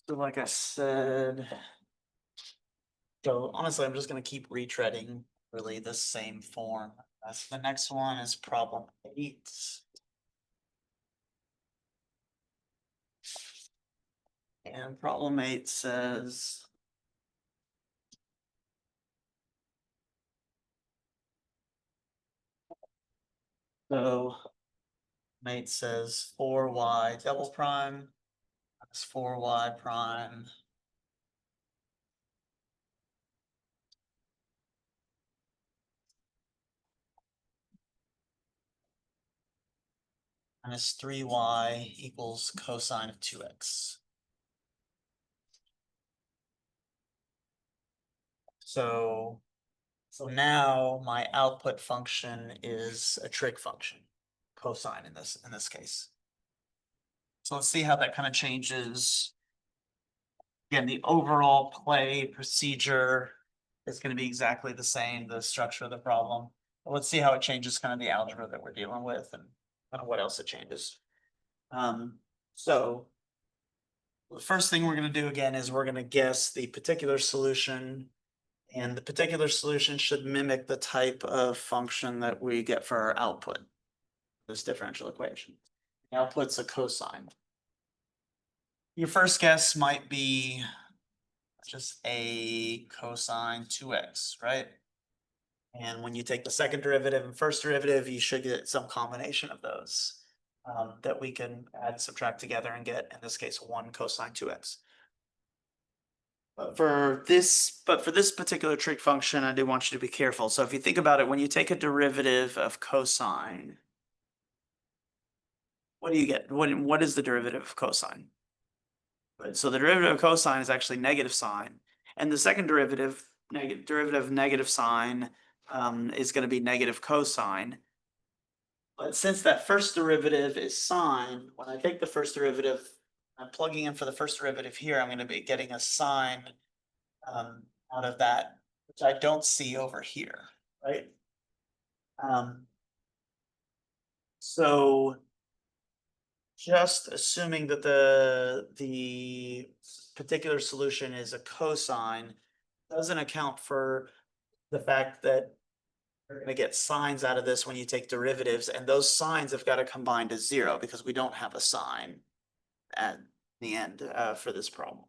A: So like I said, so honestly, I'm just gonna keep retreading really the same form. So the next one is problem 8. And problem 8 says. So. 8 says 4y double prime minus 4y prime minus 3y equals cosine of 2x. So now my output function is a trig function, cosine in this case. So let's see how that kind of changes. Again, the overall play procedure is going to be exactly the same, the structure of the problem. But let's see how it changes kind of the algebra that we're dealing with and kind of what else it changes. So the first thing we're going to do again is we're going to guess the particular solution, and the particular solution should mimic the type of function that we get for our output, this differential equation. The output's a cosine. Your first guess might be just a cosine 2x, right? And when you take the second derivative and first derivative, you should get some combination of those that we can add, subtract together and get, in this case, 1 cosine 2x. But for this particular trig function, I do want you to be careful. So if you think about it, when you take a derivative of cosine, what do you get? What is the derivative of cosine? So the derivative of cosine is actually negative sine, and the second derivative, derivative of negative sine, is going to be negative cosine. But since that first derivative is sine, when I take the first derivative, I'm plugging in for the first derivative here, I'm going to be getting a sine out of that, which I don't see over here, right? So just assuming that the particular solution is a cosine doesn't account for the fact that you're going to get sines out of this when you take derivatives, and those sines have got to combine to 0 because we don't have a sine at the end for this problem.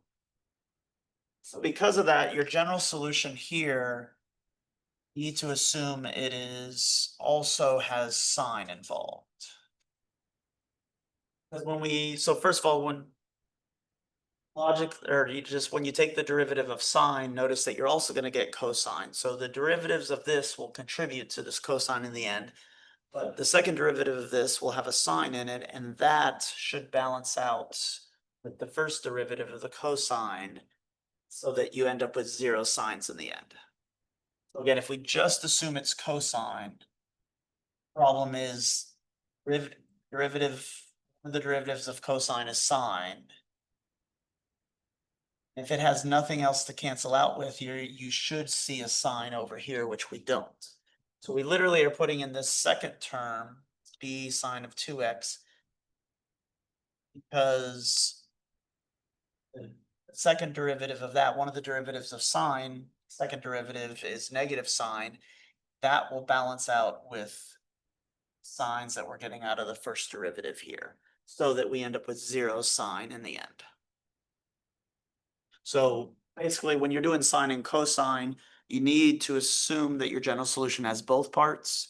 A: So because of that, your general solution here, you need to assume it is also has sine involved. Because so first of all, when logic, or when you take the derivative of sine, notice that you're also going to get cosine. So the derivatives of this will contribute to this cosine in the end. But the second derivative of this will have a sine in it, and that should balance out with the first derivative of the cosine so that you end up with 0 sines in the end. So again, if we just assume it's cosine, problem is the derivatives of cosine is sine. If it has nothing else to cancel out with here, you should see a sine over here, which we don't. So we literally are putting in this second term, b sine of 2x, because the second derivative of that, one of the derivatives of sine, second derivative is negative sine. That will balance out with sines that we're getting out of the first derivative here, so that we end up with 0 sine in the end. So basically, when you're doing sine and cosine, you need to assume that your general solution has both parts,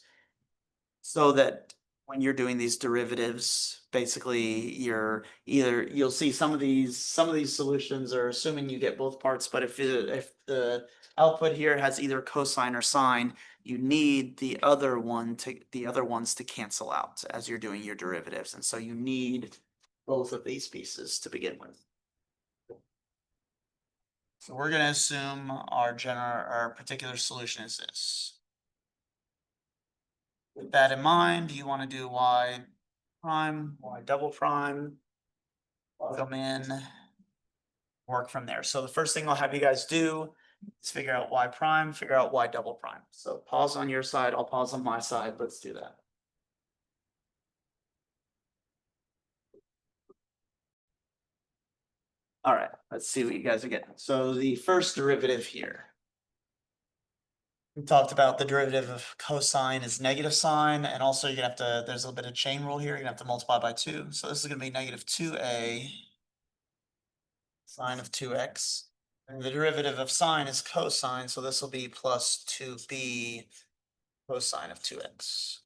A: so that when you're doing these derivatives, basically you'll see some of these solutions are assuming you get both parts, but if the output here has either cosine or sine, you need the other ones to cancel out as you're doing your derivatives, and so you need both of these pieces to begin with. So we're going to assume our particular solution is this. With that in mind, you want to do y prime, y double prime, plug them in, work from there. So the first thing I'll have you guys do is figure out y prime, figure out y double prime. So pause on your side, I'll pause on my side. Let's do that. All right, let's see what you guys are getting. So the first derivative here. We talked about the derivative of cosine is negative sine, and also you're gonna have to, there's a little bit of chain rule here, you're gonna have to multiply by 2. So this is gonna be negative 2a sine of 2x. And the derivative of sine is cosine, so this will be plus 2b cosine of 2x.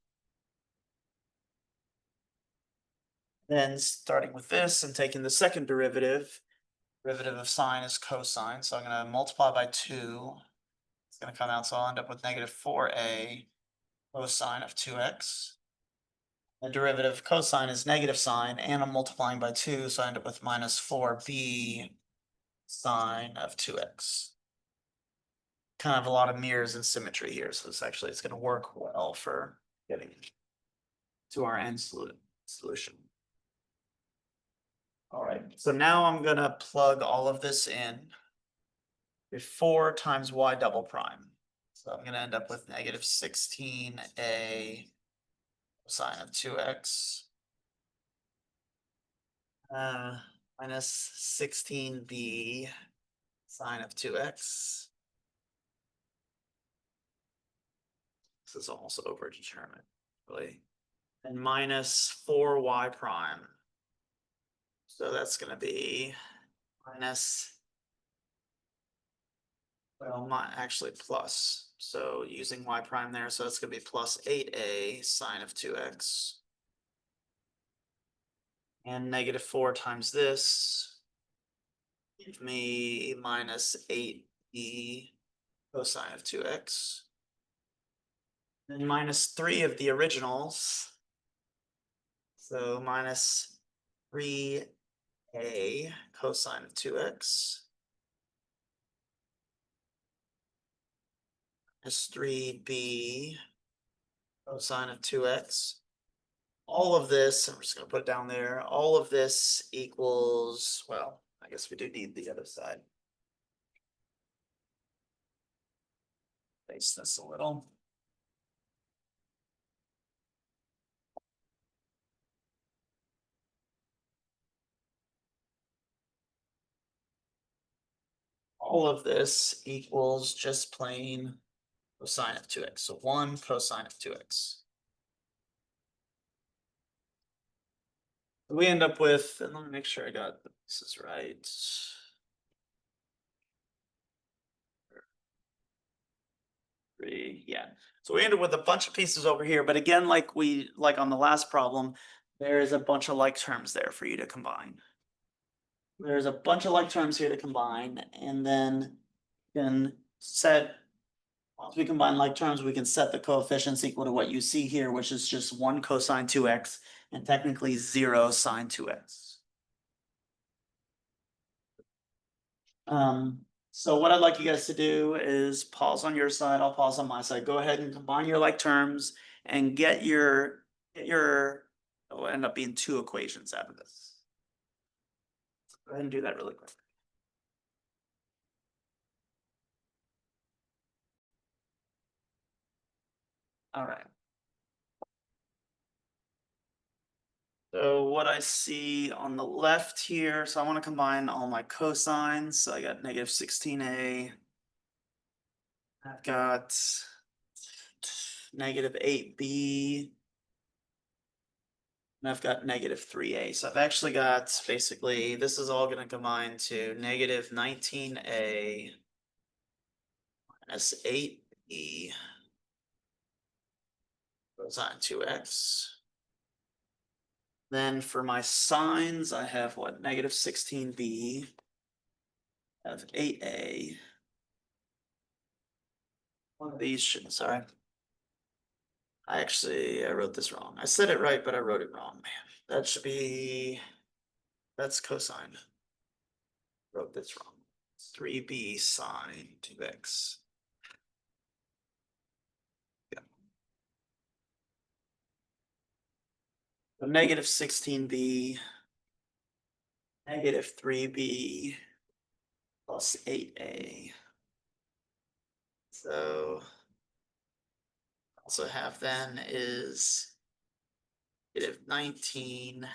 A: Then starting with this and taking the second derivative of sine is cosine, so I'm gonna multiply by 2. It's gonna come out, so I'll end up with negative 4a cosine of 2x. The derivative of cosine is negative sine, and I'm multiplying by 2, so I end up with minus 4b sine of 2x. Kind of a lot of mirrors and symmetry here, so it's gonna work well for getting to our end solution. All right, so now I'm gonna plug all of this in. 4 times y double prime. So I'm gonna end up with negative 16a sine of 2x. Minus 16b sine of 2x. This is almost overdetermined, really. And minus 4y prime. So that's gonna be minus, well, actually plus. So using y prime there, so it's gonna be plus 8a sine of 2x. And negative 4 times this give me minus 8e cosine of 2x. Then minus 3 of the originals. So minus 3a cosine of 2x. Minus 3b cosine of 2x. All of this, I'm just going to put it down there. All of this equals, well, I guess we do need the other side. Face this a little. All of this equals just plain cosine of 2x. So 1 cosine of 2x. We end up with, and let me make sure I got this is right. Yeah. So we end up with a bunch of pieces over here, but again, like on the last problem, there is a bunch of like terms there for you to combine. There's a bunch of like terms here to combine, and then you can set, once we combine like terms, we can set the coefficients equal to what you see here, which is just 1 cosine 2x and technically 0 sine 2x. So what I'd like you guys to do is pause on your side, I'll pause on my side. Go ahead and combine your like terms and get your, it'll end up being 2 equations out of this. Go ahead and do that really quick. All right. So what I see on the left here, so I want to combine all my cosines. So I got negative 16a. I've got negative 8b. And I've got negative 3a. So I've actually got, basically, this is all going to combine to negative 19a minus 8b cosine 2x. Then for my sines, I have what? Negative 16b. I have 8a. One of these should, sorry. I wrote this wrong. I said it right, but I wrote it wrong, man. That should be, that's cosine. Wrote this wrong. 3b sine 2x. Yeah. So negative 16b, negative 3b plus 8a. So also have then is negative 19d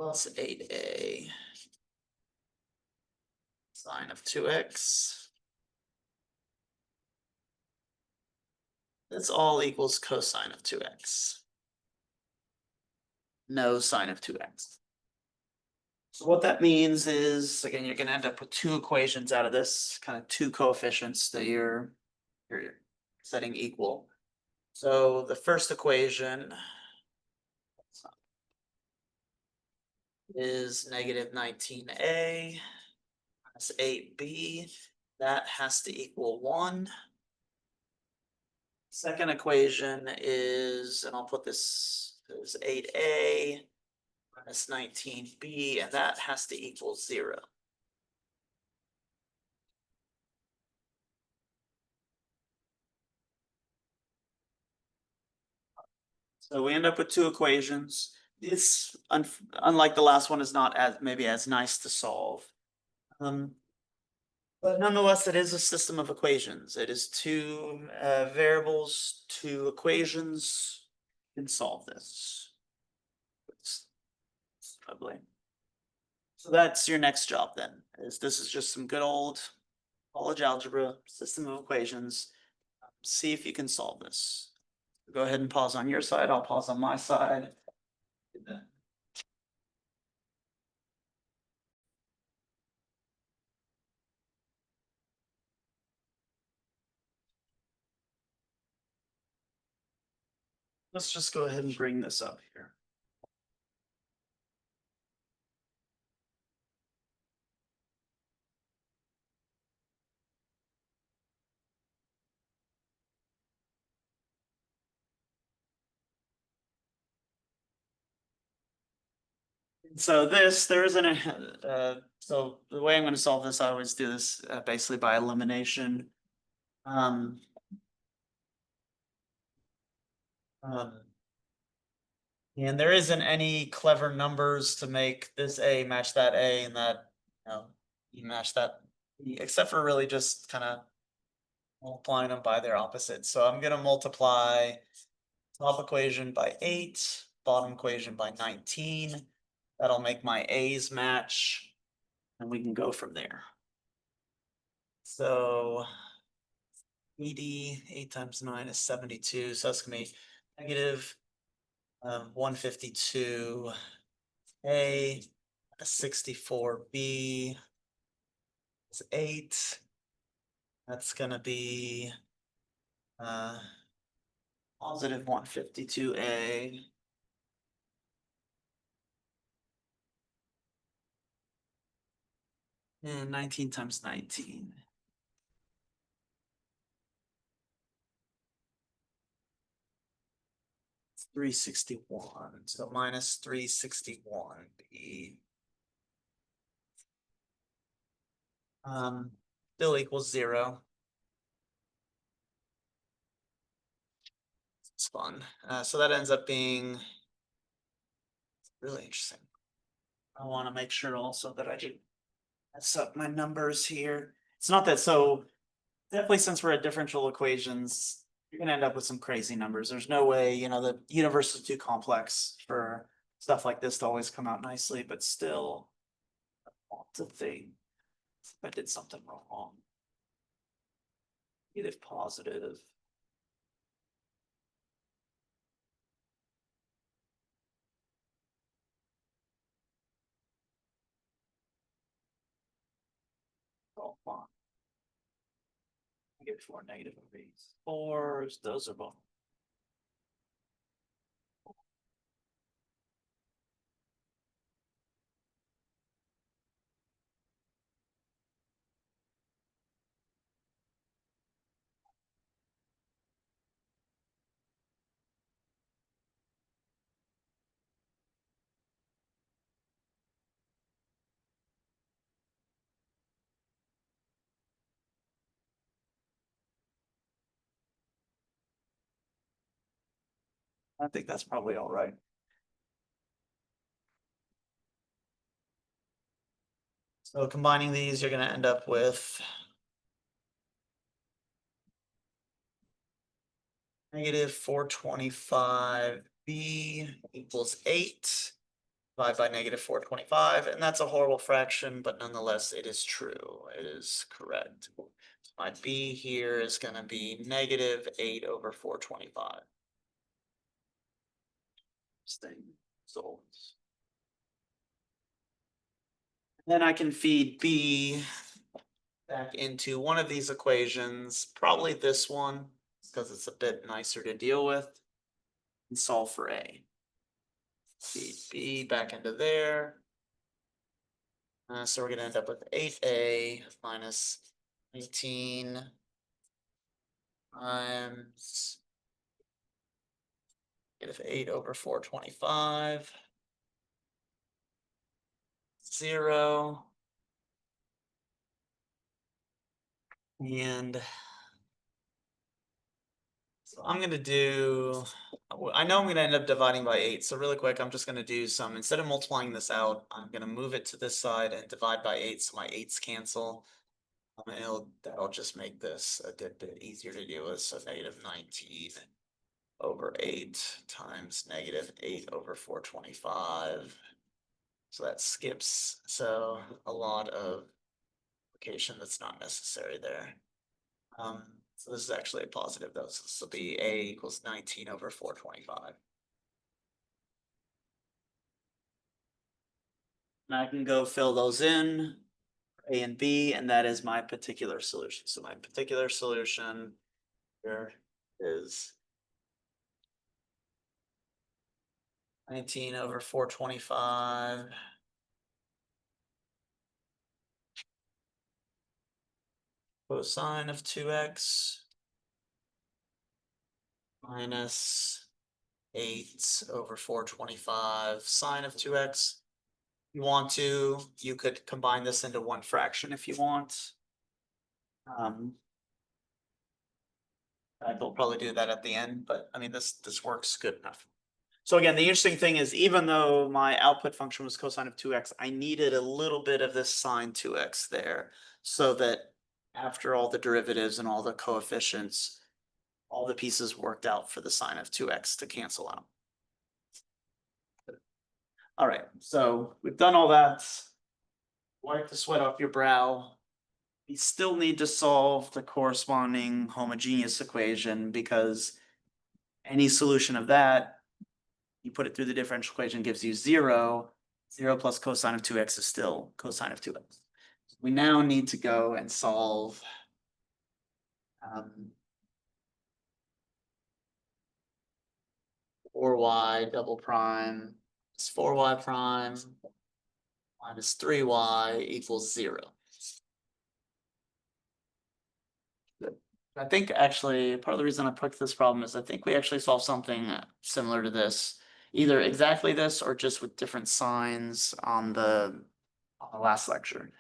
A: plus 8a sine of 2x. This all equals cosine of 2x. No sine of 2x. So what that means is, again, you're gonna end up with two equations out of this, kind of two coefficients that you're setting equal. So the first equation is negative 19a minus 8b. That has to equal 1. Second equation is, and I'll put this as 8a minus 19b, and that has to equal 0. So we end up with two equations. It's unlike the last one, is not as maybe as nice to solve. But nonetheless, it is a system of equations. It is two variables, two equations. You can solve this. It's ugly. So that's your next job then. This is just some good old college algebra, system of equations. See if you can solve this. Go ahead and pause on your side. I'll pause on my side. Let's just go ahead and bring this up here. So there isn't a, so the way I'm gonna solve this, I always do this basically by elimination. Um, um, and there isn't any clever numbers to make this A match that A and that, you match that, B, except for really just kind of multiplying them by their opposites. So I'm gonna multiply top equation by 8, bottom equation by 19. That'll make my A's match, and we can go from there. So 80, 8 times 9 is 72, so that's gonna be negative 152 A, 64B is 8. That's gonna be positive 152A. And 19 times 19. It's 361. So minus 361B. Still equals 0. It's fun. So that ends up being really interesting. I want to make sure also that I didn't mess up my numbers here. It's not that, so definitely since we're at differential equations, you're gonna end up with some crazy numbers. There's no way, the universe is too complex for stuff like this to always come out nicely, but still, it's a thing. If I did something wrong. Negative, positive. Oh, fine. Negative 4, negative of these. 4s, those are both. I think that's probably all right. So combining these, you're gonna end up with negative 425B equals 8. divide by -425, and that's a horrible fraction, but nonetheless, it is true. It is correct. My b here is going to be -8/425. So then I can feed b back into one of these equations, probably this one, because it's a bit nicer to deal with, and solve for a. Feed b back into there. So we're going to end up with 8a minus 19 times -8/425, 0. And so I'm going to do, I know I'm going to end up dividing by 8. So really quick, I'm just going to do some, instead of multiplying this out, I'm going to move it to this side and divide by 8 so my 8's cancel. And that'll just make this a bit easier to deal with. So -19/8 times -8/425. So that skips. So a lot of multiplication that's not necessary there. So this is actually a positive though. So this will be a equals 19/425. And I can go fill those in, A and B, and that is my particular solution. So my particular solution here is 19/425 cosine of 2x minus 8/425 sine of 2x. You want to, you could combine this into one fraction if you want. I'll probably do that at the end, but I mean, this works good enough. So again, the interesting thing is, even though my output function was cosine of 2x, I needed a little bit of this sine 2x there, so that after all the derivatives and all the coefficients, all the pieces worked out for the sine of 2x to cancel out. All right, so we've done all that. Wipe the sweat off your brow. We still need to solve the corresponding homogeneous equation, because any solution of that, you put it through the differential equation, gives you 0. 0 plus cosine of 2x is still cosine of 2x. We now need to go and solve 4y double prime is 4y prime minus 3y equals 0. I think actually part of the reason I picked this problem is I think we actually solved something similar to this, either exactly this or just with different signs on the last lecture.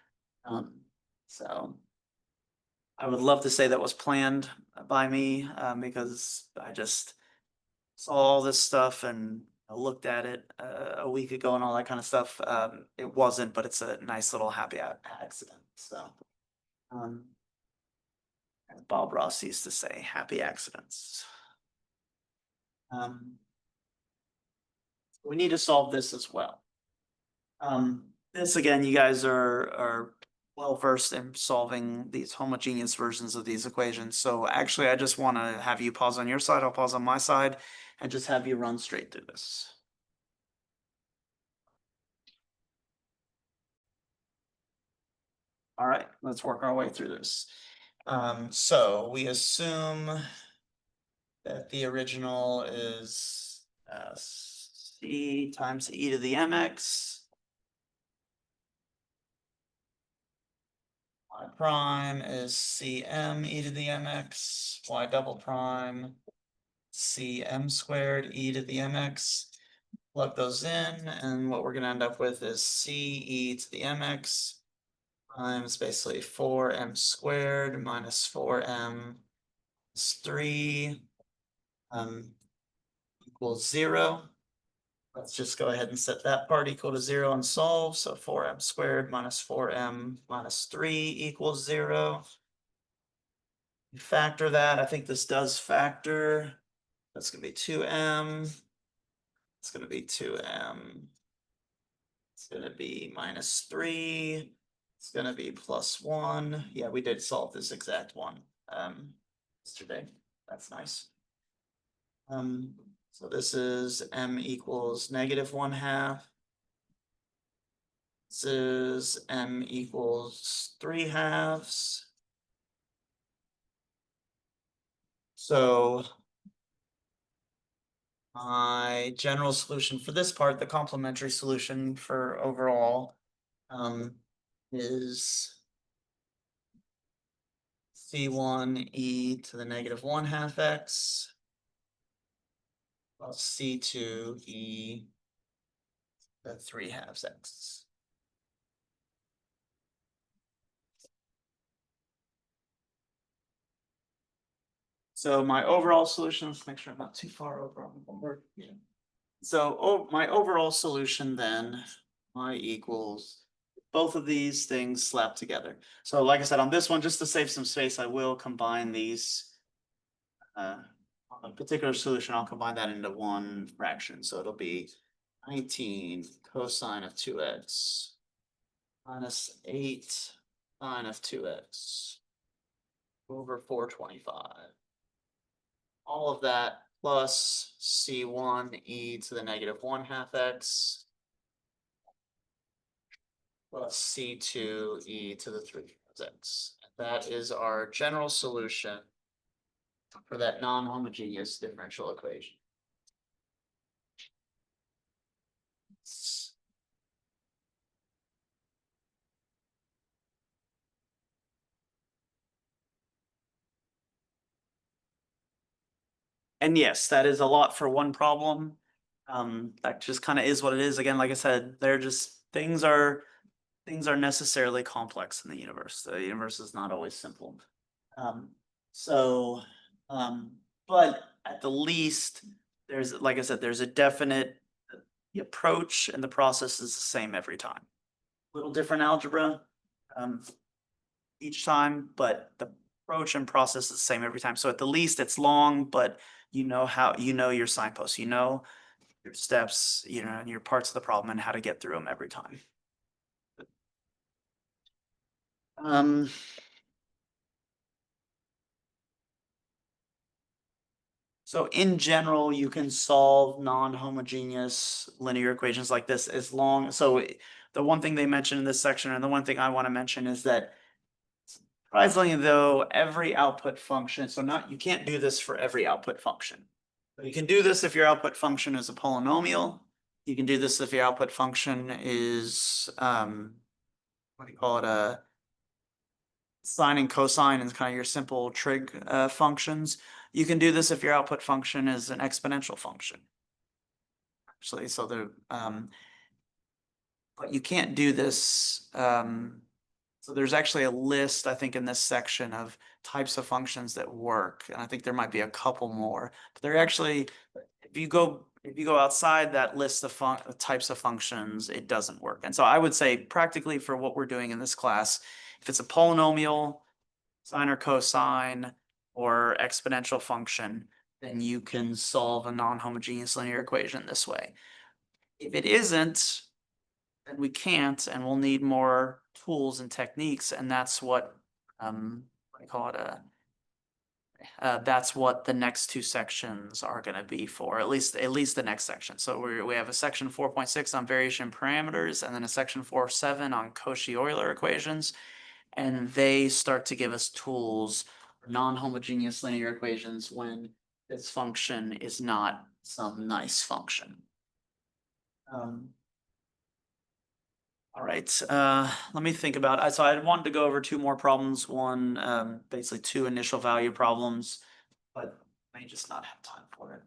A: So I would love to say that was planned by me, because I just saw all this stuff and I looked at it a week ago and all that kind of stuff. It wasn't, but it's a nice little happy accident. So, as Bob Ross used to say, happy accidents. We need to solve this as well. This again, you guys are well versed in solving these homogeneous versions of these equations. So actually, I just want to have you pause on your side, I'll pause on my side, and just have you run straight through this. All right, let's work our way through this. So we assume that the original is c times e to the mx. Y prime is cm e to the mx. Y double prime cm squared e to the mx. Plug those in, and what we're going to end up with is c e to the mx times basically 4m squared minus 4m is 3 equals 0. Let's just go ahead and set that part equal to 0 and solve. So 4m squared minus 4m minus 3 equals 0. You factor that. I think this does factor. That's going to be 2m. It's going to be 2m It's gonna be -3. It's gonna be +1. Yeah, we did solve this exact one yesterday. That's nice. So this is m equals -1/2. This is m equals 3/2. So my general solution for this part, the complementary solution for overall, is C1 e to the -1/2 x plus C2 e to the 3/2 x. So my overall solution, let's make sure I'm not too far over on the board. Yeah. So my overall solution then, y equals both of these things slapped together. So like I said, on this one, just to save some space, I will combine these. On a particular solution, I'll combine that into one fraction. So it'll be 19 cosine of 2x minus 8 sine of 2x over 425. All of that plus C1 e to the -1/2 x plus C2 e to the 3/2 x. That is our general solution for that non-homogeneous differential equation. And yes, that is a lot for one problem. That just kind of is what it is. Again, like I said, they're just things are necessarily complex in the universe. The universe is not always simple. Um, so, but at the least, there's, like I said, there's a definite the approach and the process is the same every time. Little different algebra um, each time, but the approach and process is the same every time. So at the least, it's long, but you know how you know your signposts, you know your steps, you know, and your parts of the problem and how to get through them every time. Um, So in general, you can solve non-homogeneous linear equations like this as long, so the one thing they mentioned in this section, and the one thing I want to mention is that surprisingly though, every output function, so not, you can't do this for every output function. But you can do this if your output function is a polynomial. You can do this if your output function is, what do you call it, a sine and cosine and kind of your simple trig functions. You can do this if your output function is an exponential function. Actually, so but you can't do this. So there's actually a list, I think, in this section of types of functions that work, and I think there might be a couple more. But they're actually, if you go outside that list of types of functions, it doesn't work. And so I would say practically for what we're doing in this class, if it's a polynomial, sine or cosine, or exponential function, then you can solve a non-homogeneous linear equation this way. If it isn't, then we can't, and we'll need more tools and techniques, and that's what I call it that's what the next two sections are going to be for, at least the next section. So we have a section 4.6 on variation parameters, and then a section 4.7 on Cauchy-Euler equations, and they start to give us tools for non-homogeneous linear equations when this function is not some nice function. All right, let me think about it. So I wanted to go over two more problems. One, basically two initial value problems, but I may just not have time for it.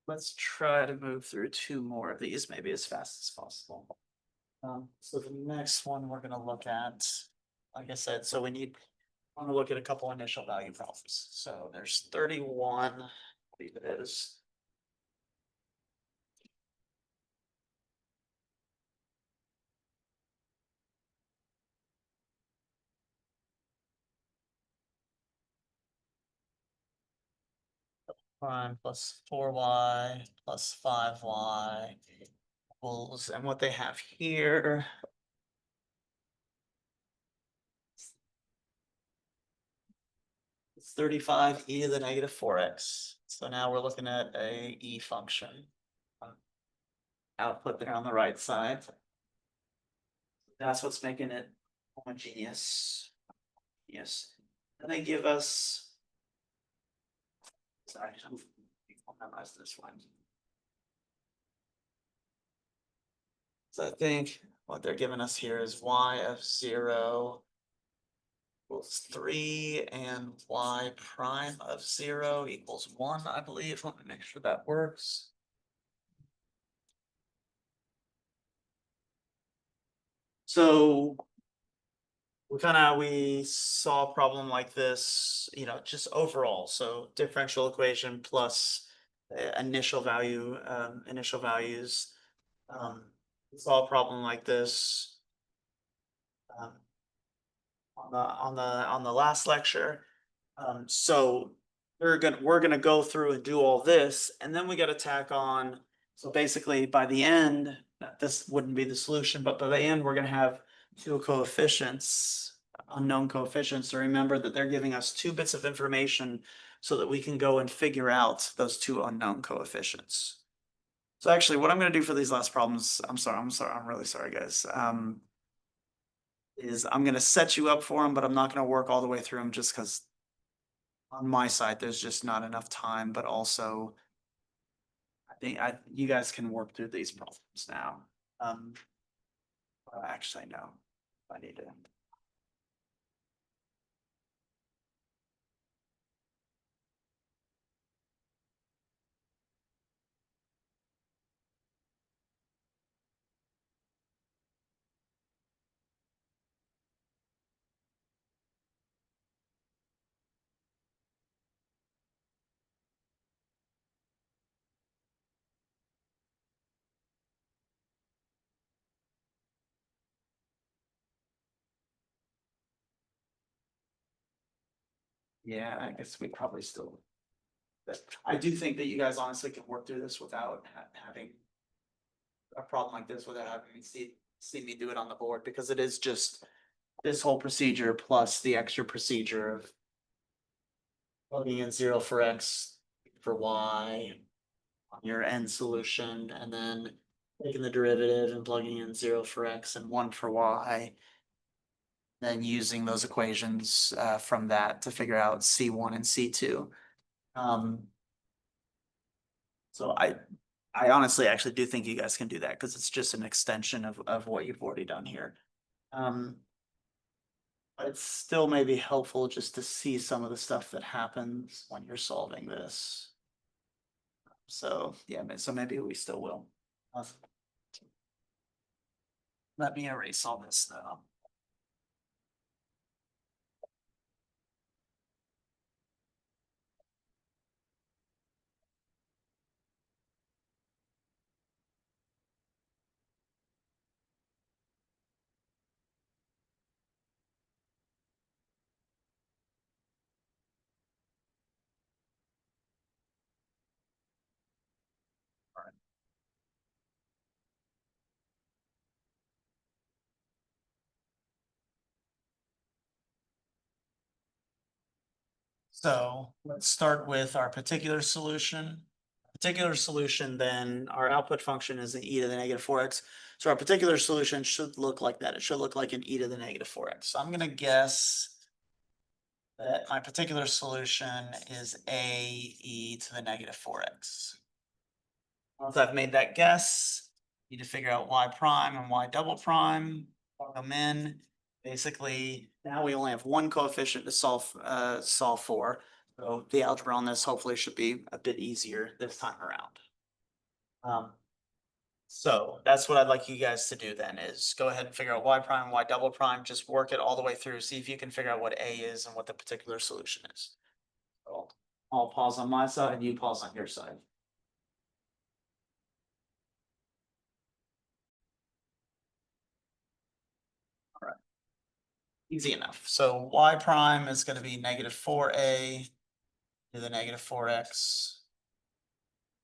A: let's try to move through two more of these, maybe as fast as possible. So the next one we're gonna look at, like I said, so want to look at a couple initial value problems. So there's 31, I believe it is. Prime plus 4y plus 5y equals, and what they have here. It's 35 e to the negative 4x. So now we're looking at a e function. Output there on the right side. That's what's making it homogeneous. Yes. And they give us. Sorry, I'll memorize this one. So I think what they're giving us here is y of 0 equals 3 and y prime of 0 equals 1, I believe. Let me make sure that works. So we saw a problem like this, just overall. So differential equation plus initial values. We saw a problem like this um, on the last lecture. So we're gonna go through and do all this, and then we got to tack on. So basically, by the end, this wouldn't be the solution, but by the end, we're gonna have two coefficients, unknown coefficients. So remember that they're giving us two bits of information so that we can go and figure out those two unknown coefficients. So actually, what I'm gonna do for these last problems, I'm really sorry, guys. Is I'm gonna set you up for them, but I'm not gonna work all the way through them just because on my side, there's just not enough time, but also I think you guys can work through these problems now. Actually, no, I need to. Yeah, I guess we probably still. I do think that you guys honestly can work through this without having a problem like this, without having me see me do it on the board, because it is just this whole procedure plus the extra procedure of plugging in 0 for x for y on your end solution, and then taking the derivative and plugging in 0 for x and 1 for y. Then using those equations from that to figure out C1 and C2. So I honestly actually do think you guys can do that because it's just an extension of what you've already done here. But it's still maybe helpful just to see some of the stuff that happens when you're solving this. So yeah, so maybe we still will. Let me erase all this though. So let's start with our particular solution. Particular solution, then our output function is an e to the negative 4x. So our particular solution should look like that. It should look like an e to the negative 4x. So I'm gonna guess that my particular solution is a e to the negative 4x. Once I've made that guess, need to figure out y prime and y double prime, plug them in. Basically, now we only have one coefficient to solve for. So the algebra on this hopefully should be a bit easier this time around. So that's what I'd like you guys to do then, is go ahead and figure out y prime, y double prime, just work it all the way through, see if you can figure out what A is and what the particular solution is. So I'll pause on my side, you pause on your side. All right. Easy enough. So y prime is gonna be negative 4a to the negative 4x.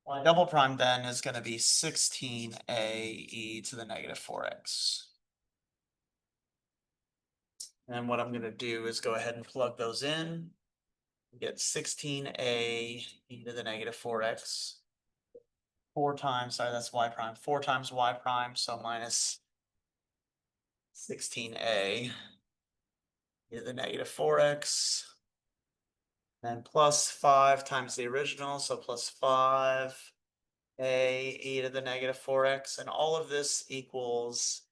A: Y double prime then is gonna be 16a e to the negative 4x. And what I'm gonna do is go ahead and plug those in. Get 16a e to the negative 4x. 4 times, sorry, that's y prime. 4 times y prime, so minus 16a e to the negative 4x. Then plus 5 times the original, so plus 5 a e to the negative 4x, and all of this equals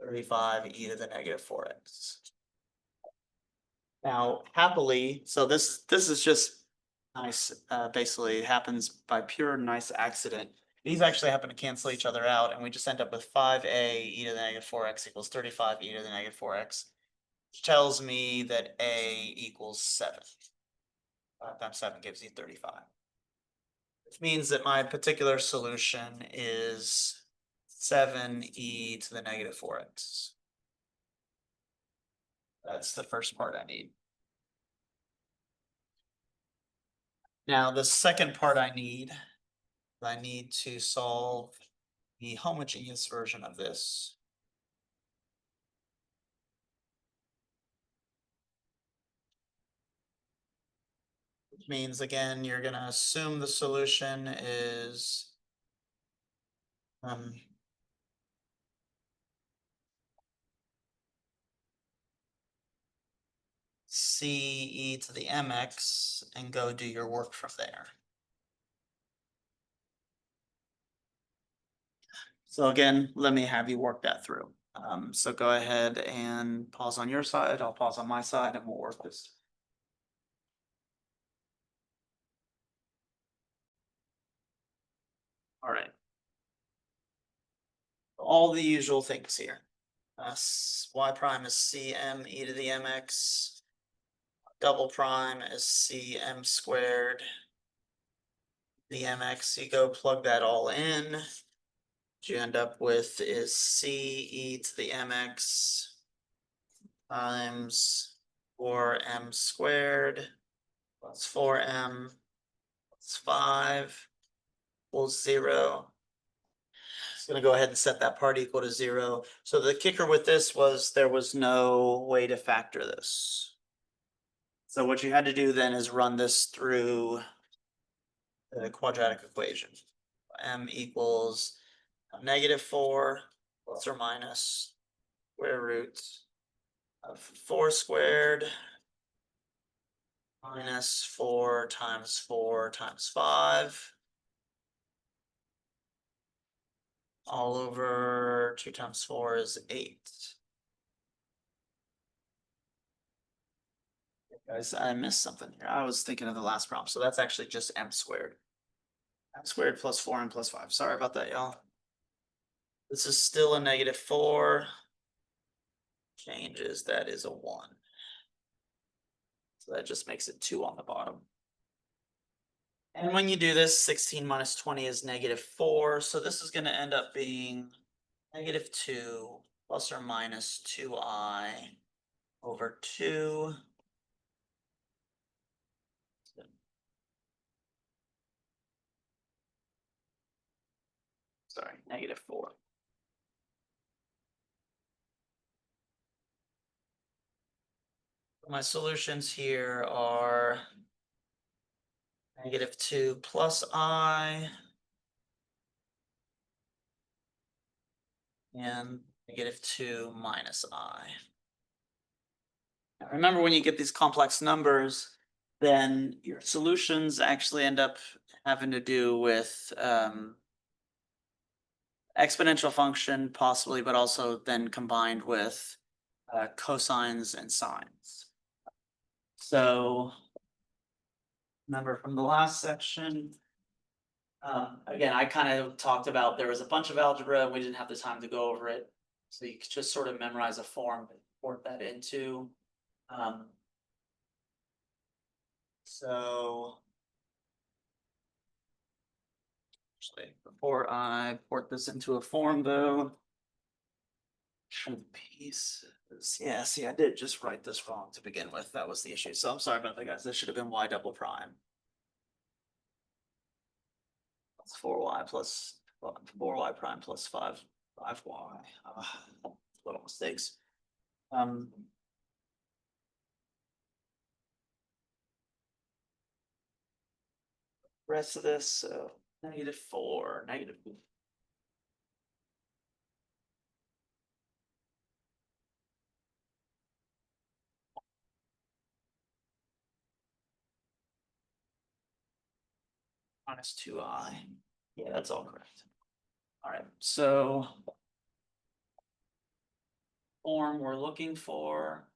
A: 35 e to the negative 4x. Now, happily, so this is just nice, basically happens by pure nice accident. These actually happen to cancel each other out, and we just end up with 5a e to the negative 4x equals 35 e to the negative 4x, which tells me that a equals 7. 5 times 7 gives you 35. Which means that my particular solution is 7e to the negative 4x. That's the first part I need. Now, the second part I need to solve the homogeneous version of this. Which means, again, you're gonna assume the solution is c e to the mx and go do your work from there. So again, let me have you work that through. So go ahead and pause on your side, I'll pause on my side, and we'll work this. All right. All the usual things here. Y prime is cm e to the mx. Double prime is cm squared. The mx, you go plug that all in. What you end up with is c e to the mx times 4m squared plus 4m plus 5 equals 0. Just gonna go ahead and set that part equal to 0. So the kicker with this was there was no way to factor this. So what you had to do then is run this through the quadratic equation. M equals -4 plus or minus square root of 4 squared minus 4 times 4 times 5 all over 2 times 4 is 8. Guys, I missed something here. I was thinking of the last problem. So that's actually just m squared. M squared plus 4m plus 5. Sorry about that, y'all. This is still a -4. Changes, that is a 1. So that just makes it 2 on the bottom. And when you do this, 16 minus 20 is -4. So this is going to end up being -2 plus or minus 2i over 2. Sorry, -4. My solutions here are -2 plus I and -2 minus I. Now remember, when you get these complex numbers, then your solutions actually end up having to do with exponential function possibly, but also then combined with cosines and sines. So remember from the last section, Again, I kind of talked about, there was a bunch of algebra and we didn't have the time to go over it. So you could just sort of memorize a form and port that into. Um, so. Actually, before I port this into a form though. Show the pieces. Yeah, see, I did just write this wrong to begin with. That was the issue. So I'm sorry about that, guys. This should have been y double prime. That's 4y plus 4y prime plus 5y. Little mistakes. Rest of this, so -4, negative -2i. Yeah, that's all correct. All right, so form we're looking for.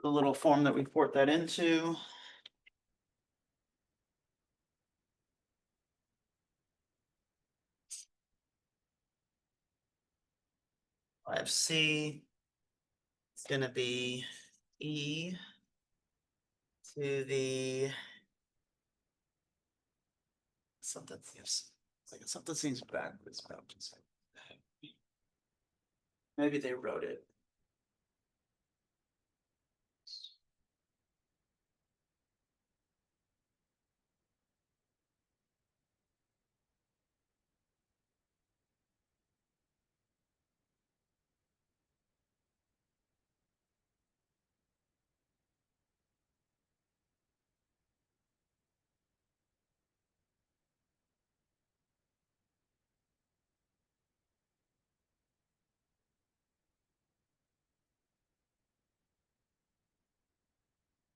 A: The little form that we port that into. I have C. It's gonna be E to the something seems like something seems backwards about this. Maybe they wrote it.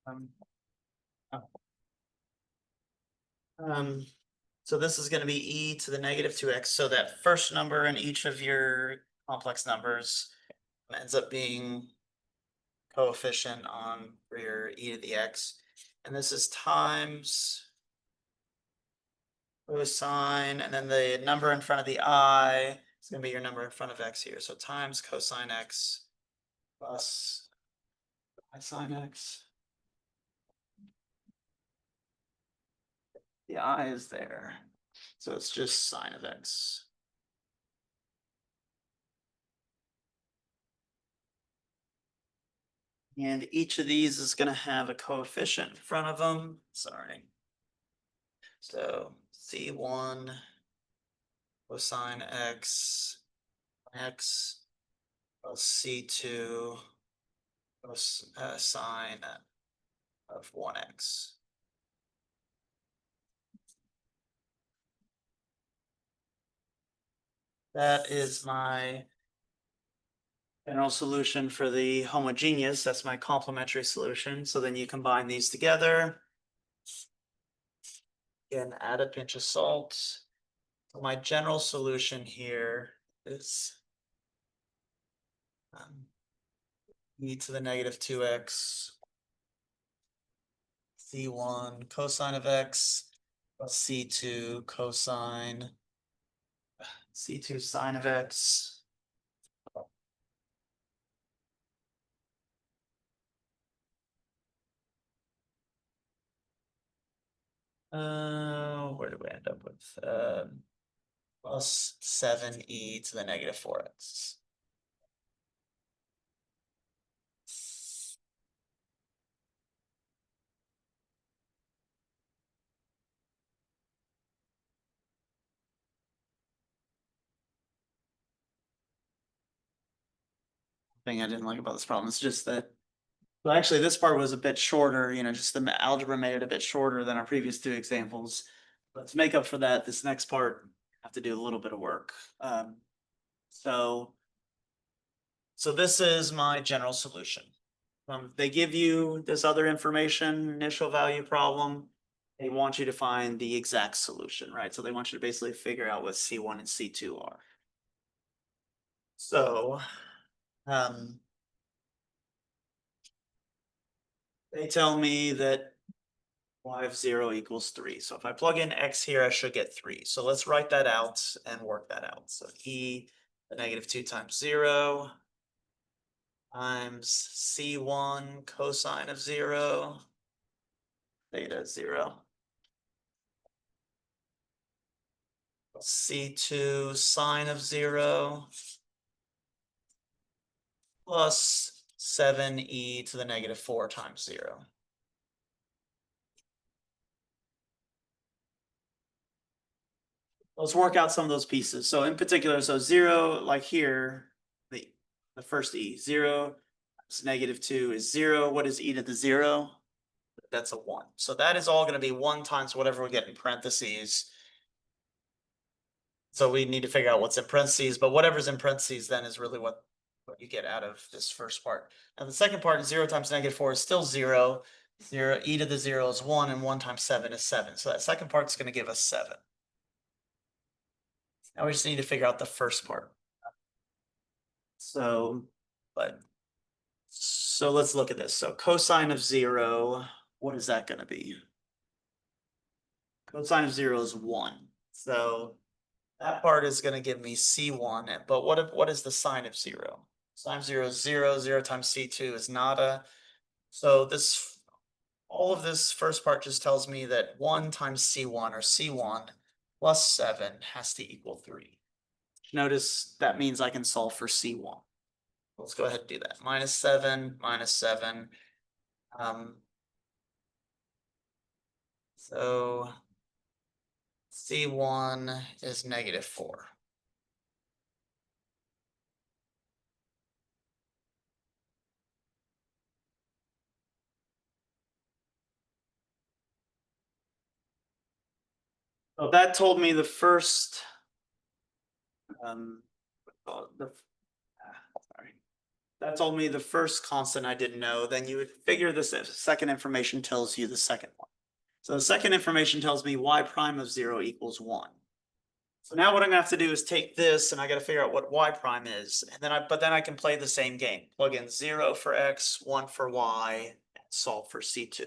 A: Um, oh. Um, so this is gonna be e to the -2x, so that first number in each of your complex numbers ends up being coefficient on for your e to the x. And this is times cosine, and then the number in front of the I is gonna be your number in front of x here, so times cosine x plus sine x. The I is there, so it's just sine of x. And each of these is gonna have a coefficient in front of them, sorry. So C1 cosine x plus C2 sine of 1x. That is my general solution for the homogeneous. That's my complementary solution. So then you combine these together. Again, add a pinch of salt. So my general solution here is e to the negative 2x c1 cosine of x plus c2 cosine c2 sine of x. Where do we end up with? Plus 7e to the negative 4x. Thing I didn't like about this problem is just that, well, actually, this part was a bit shorter, just the algebra made it a bit shorter than our previous two examples. But to make up for that, this next part, I have to do a little bit of work. So this is my general solution. They give you this other information, initial value problem. They want you to find the exact solution, right? So they want you to basically figure out what C1 and C2 are. So, they tell me that y of 0 equals 3. So if I plug in x here, I should get 3. So let's write that out and work that out. So e the negative 2 times 0 times c1 cosine of 0 theta 0 c2 sine of 0 plus 7e to the negative 4 times 0. Let's work out some of those pieces. So in particular, so 0, like here, the first e, 0 times negative 2 is 0. What is e to the 0? That's a 1. So that is all going to be 1 times whatever we get in parentheses. So we need to figure out what's in parentheses, but whatever's in parentheses then is really what you get out of this first part. And the second part, 0 times negative 4 is still 0. 0, e to the 0 is 1, and 1 times 7 is 7. So that second part's going to give us 7. Now we just need to figure out the first part. So let's look at this. So cosine of 0, what is that going to be? Cosine of 0 is 1. So that part is going to give me C1, but what is the sine of 0? Sine of 0 is 0, 0 times C2 is nada. So all of this first part just tells me that 1 times C1 or C1 plus 7 has to equal 3. Notice that means I can solve for C1. Let's go ahead and do that. Minus 7, minus 7. So C1 is negative 4. So that told me the first, that told me the first constant I didn't know. Then you would figure this second information tells you the second one. So the second information tells me y prime of 0 equals 1. So now what I'm gonna have to do is take this and I gotta figure out what y prime is. And then I can play the same game. Plug in 0 for x, 1 for y, and solve for C2.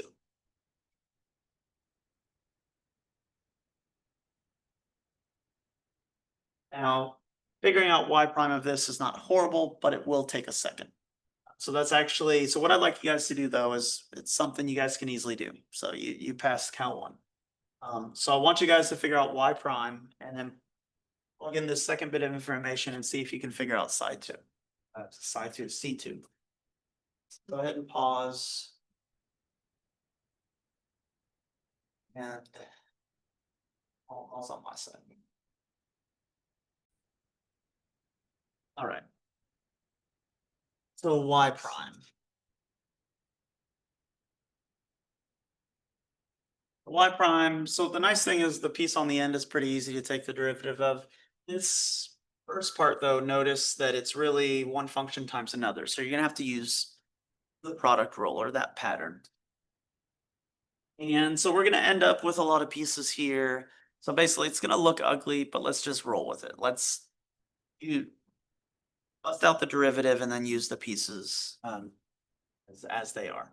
A: Now, figuring out y prime of this is not horrible, but it will take a second. So that's actually, so what I'd like you guys to do though is it's something you guys can easily do. So you passed count 1. So I want you guys to figure out y prime and then plug in this second bit of information and see if you can figure out side 2. Side 2 is C2. Go ahead and pause. And I'll pause on my side. All right. So y prime. Y prime, so the nice thing is the piece on the end is pretty easy to take the derivative of. This first part though, notice that it's really one function times another. So you're gonna have to use the product rule or that pattern. And so we're gonna end up with a lot of pieces here. So basically it's gonna look ugly, but let's just roll with it. You bust out the derivative and then use the pieces as they are.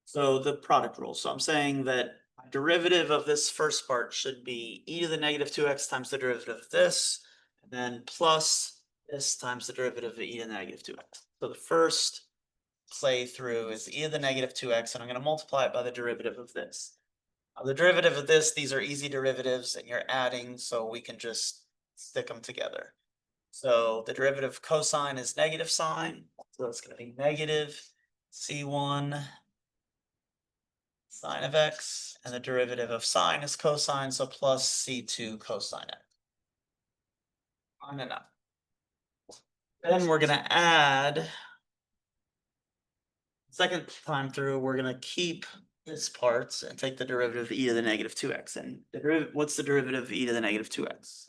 A: So the product rule. So I'm saying that my derivative of this first part should be e to the negative 2x times the derivative of this, and then plus this times the derivative of e to the negative 2x. So the first play through is e to the negative 2x, and I'm going to multiply it by the derivative of this. The derivative of this, these are easy derivatives, and you're adding, so we can just stick them together. So the derivative of cosine is negative sine, so it's going to be negative c1 sine of x, and the derivative of sine is cosine, so plus c2 cosine x. On and up. Then we're going to add, second time through, we're going to keep this part and take the derivative of e to the negative 2x. And what's the derivative of e to the negative 2x?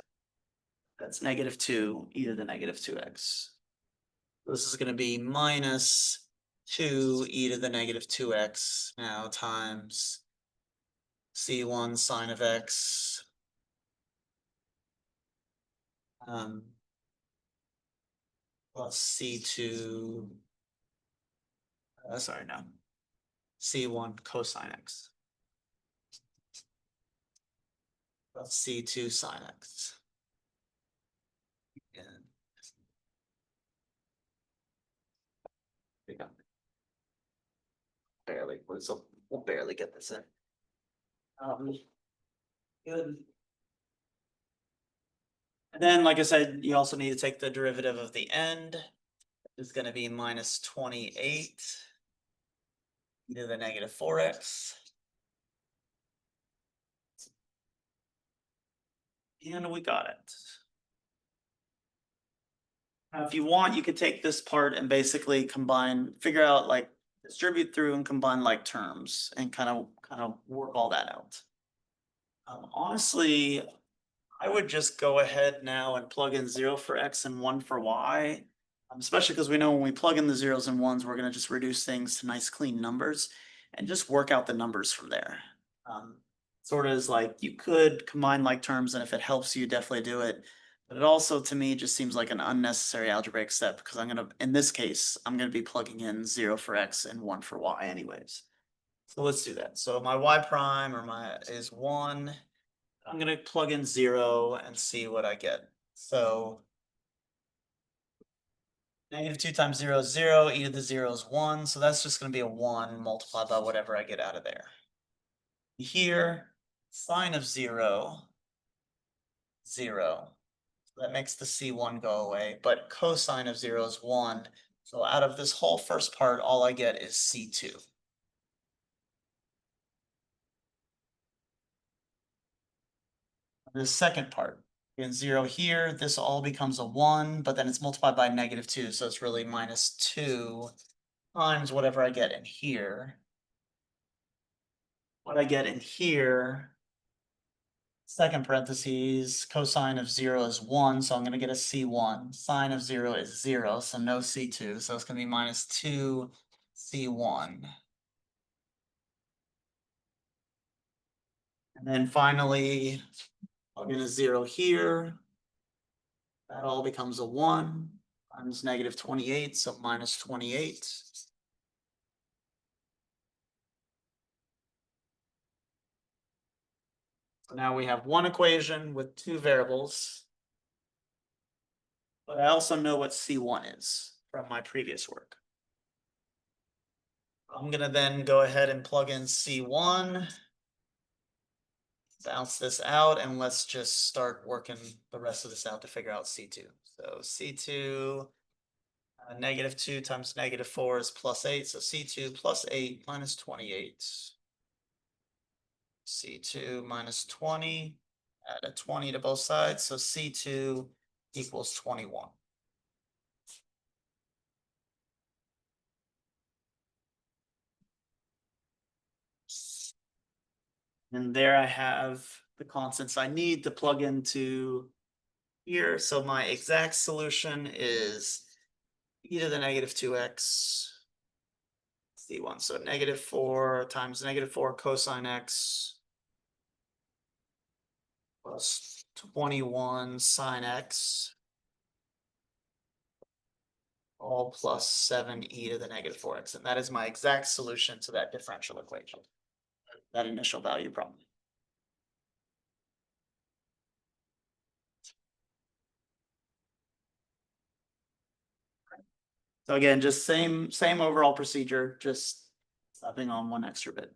A: That's negative 2 e to the negative 2x. This is going to be minus 2 e to the negative 2x now times c1 sine of x plus c2, sorry, no, c1 cosine x plus c2 sine x. And barely, we'll barely get this in. Good. And then, like I said, you also need to take the derivative of the end. It's going to be minus 28 e to the negative 4x. And we got it. Now, if you want, you could take this part and basically combine, figure out like distribute through and combine like terms and kind of work all that out. Honestly, I would just go ahead now and plug in 0 for x and 1 for y, especially because we know when we plug in the zeros and ones, we're going to just reduce things to nice clean numbers and just work out the numbers from there. Sort of is like you could combine like terms, and if it helps you, definitely do it. But it also, to me, just seems like an unnecessary algebraic step because in this case, I'm going to be plugging in 0 for x and 1 for y anyways. So let's do that. So my y prime is 1. I'm going to plug in 0 and see what I get. So negative 2 times 0 is 0, e to the 0 is 1. So that's just going to be a 1 multiplied by whatever I get out of there. Here, sine of 0, 0. That makes the c1 go away, but cosine of 0 is 1. So out of this whole first part, all I get is c2. The second part, in 0 here, this all becomes a 1, but then it's multiplied by negative 2, so it's really minus 2 times whatever I get in here. What I get in here, second parentheses, cosine of 0 is 1, so I'm going to get a c1. Sine of 0 is 0, so no c2, so it's going to be minus 2 c1. And then finally, I'll get a 0 here. That all becomes a 1 times negative 28, so minus 28. So now we have one equation with two variables. But I also know what C1 is from my previous work. I'm going to then go ahead and plug in C1. Bounce this out, and let's just start working the rest of this out to figure out C2. So C2, negative 2 times negative 4 is plus 8. So C2 plus 8 minus 28. C2 minus 20. Add a 20 to both sides. So C2 equals 21. And there I have the constants I need to plug into here. So my exact solution is e to the negative 2x c1. So negative 4 times negative 4 cosine x plus 21 sine x all plus 7e to the negative 4x. And that is my exact solution to that differential equation, that initial value problem. So again, just same overall procedure, just stopping on one extra bit.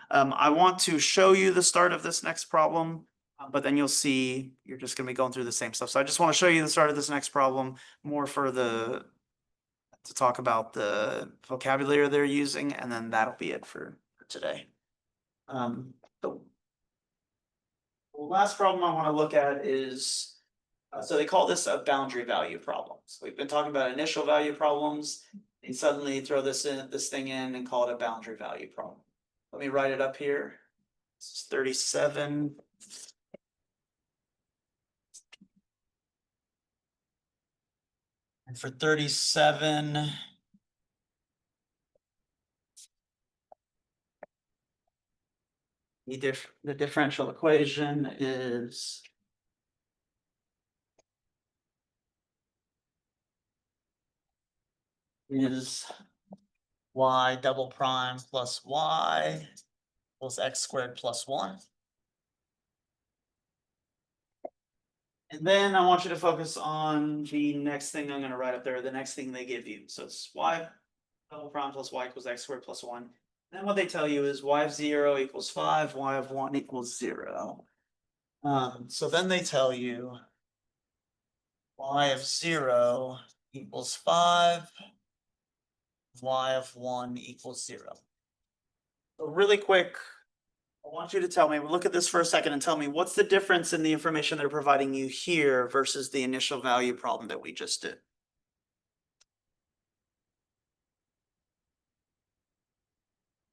A: I want to show you the start of this next problem, but then you'll see you're just gonna be going through the same stuff. So I just want to show you the start of this next problem more for to talk about the vocabulary they're using, and then that'll be it for today. The last problem I want to look at is, so they call this a boundary value problem. So we've been talking about initial value problems, and suddenly throw this thing in and call it a boundary value problem. Let me write it up here. This is 37. And for 37, the differential equation is y double prime plus y equals x squared plus 1. And then I want you to focus on the next thing I'm going to write up there, the next thing they give you. So it's y double prime plus y equals x squared plus 1. Then what they tell you is y of 0 equals 5, y of 1 equals 0. So then they tell you y of 0 equals 5, y of 1 equals 0. So really quick, I want you to tell me, look at this for a second and tell me what's the difference in the information they're providing you here versus the initial value problem that we just did.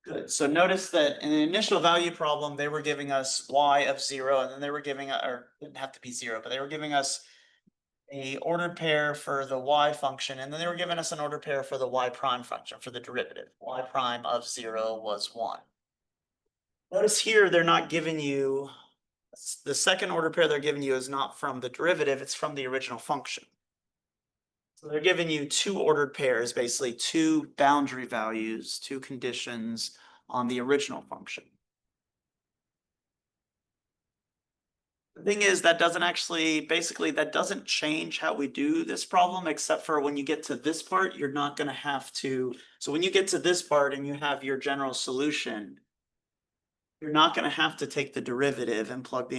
A: Good. So notice that in the initial value problem, they were giving us y of 0, and then they were giving, or it didn't have to be 0, but they were giving us a ordered pair for the y function, and then they were giving us an ordered pair for the y prime function, for the derivative. Y prime of 0 was 1. Notice here, they're not giving you, the second order pair they're giving you is not from the derivative, it's from the original function. So they're giving you two ordered pairs, basically two boundary values, two conditions on the original function. The thing is, that doesn't actually, basically, that doesn't change how we do this problem, except for when you get to this part, you're not going to have to. So when you get to this part and you have your general solution, you're not going to have to take the derivative and plug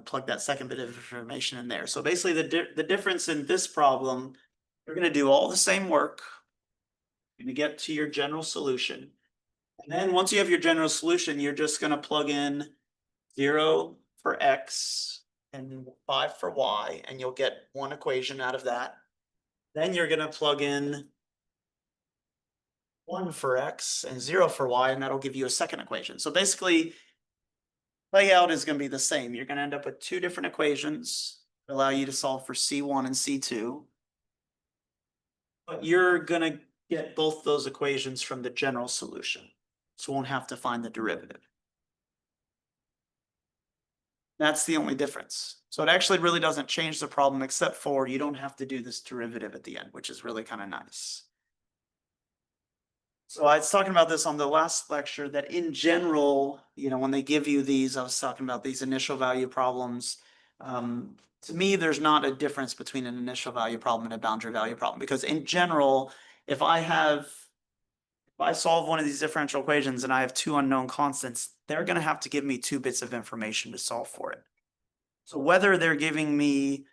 A: plug that second bit of information in there. So basically, the difference in this problem, you're going to do all the same work. You're going to get to your general solution. And then once you have your general solution, you're just going to plug in 0 for x and 5 for y, and you'll get one equation out of that. Then you're going to plug in 1 for x and 0 for y, and that'll give you a second equation. So basically, layout is going to be the same. You're going to end up with two different equations that allow you to solve for C1 and C2. But you're going to get both those equations from the general solution. So you won't have to find the derivative. That's the only difference. So it actually really doesn't change the problem, except for you don't have to do this derivative at the end, which is really kind of nice. So I was talking about this on the last lecture, that in general, when they give you these, I was talking about these initial value problems. To me, there's not a difference between an initial value problem and a boundary value problem, because in general, if I solve one of these differential equations and I have two unknown constants, they're going to have to give me 2 bits of information to solve for it. So whether they're giving me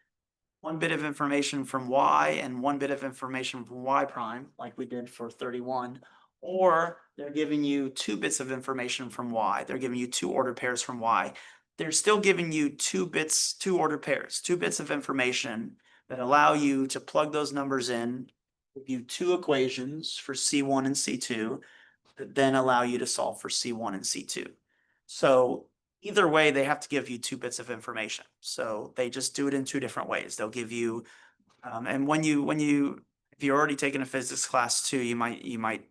A: 1 bit of information from y and 1 bit of information from y prime, like we did for 31, or they're giving you 2 bits of information from y, they're giving you 2 ordered pairs from y, they're still giving you 2 ordered pairs, 2 bits of information that allow you to plug those numbers in, give you 2 equations for C1 and C2, that then allow you to solve for C1 and C2. So either way, they have to give you 2 bits of information. So they just do it in 2 different ways. They'll give you, and if you're already taking a physics class too, you might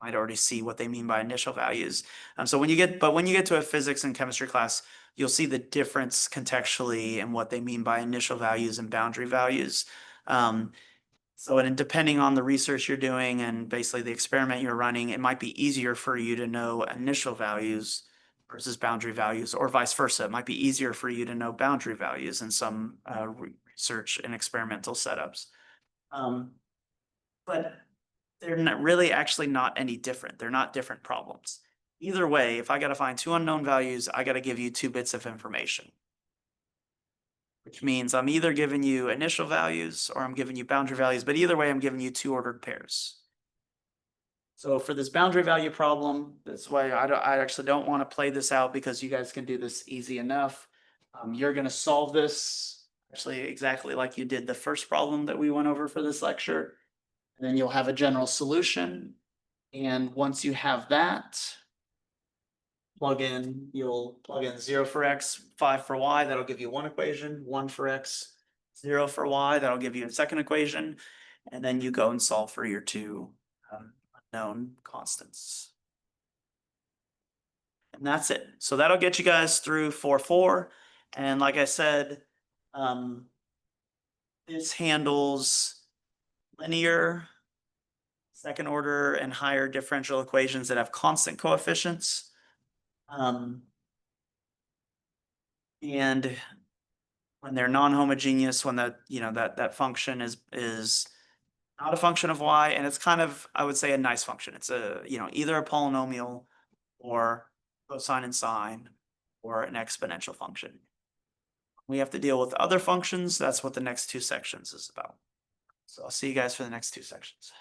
A: already see what they mean by initial values. So when you get to a physics and chemistry class, you'll see the difference contextually and what they mean by initial values and boundary values. So, and depending on the research you're doing and basically the experiment you're running, it might be easier for you to know initial values versus boundary values, or vice versa. It might be easier for you to know boundary values in some research and experimental setups. But they're not really actually not any different. They're not different problems. Either way, if I got to find two unknown values, I got to give you 2 bits of information, which means I'm either giving you initial values or I'm giving you boundary values, but either way, I'm giving you 2 ordered pairs. So for this boundary value problem, that's why I actually don't want to play this out, because you guys can do this easy enough. You're going to solve this actually exactly like you did the first problem that we went over for this lecture. And then you'll have a general solution. And once you have that, you'll plug in 0 for x, 5 for y, that'll give you one equation, 1 for x, 0 for y, that'll give you a second equation. And then you go and solve for your two unknown constants. And that's it. So that'll get you guys through 4-4. And like I said, this handles linear, second order, and higher differential equations that have constant coefficients. And when they're non-homogeneous, when that function is not a function of y, and it's kind of, I would say, a nice function. It's either a polynomial or cosine and sine or an exponential function. We have to deal with other functions. That's what the next 2 sections is about. So I'll see you guys for the next 2 sections.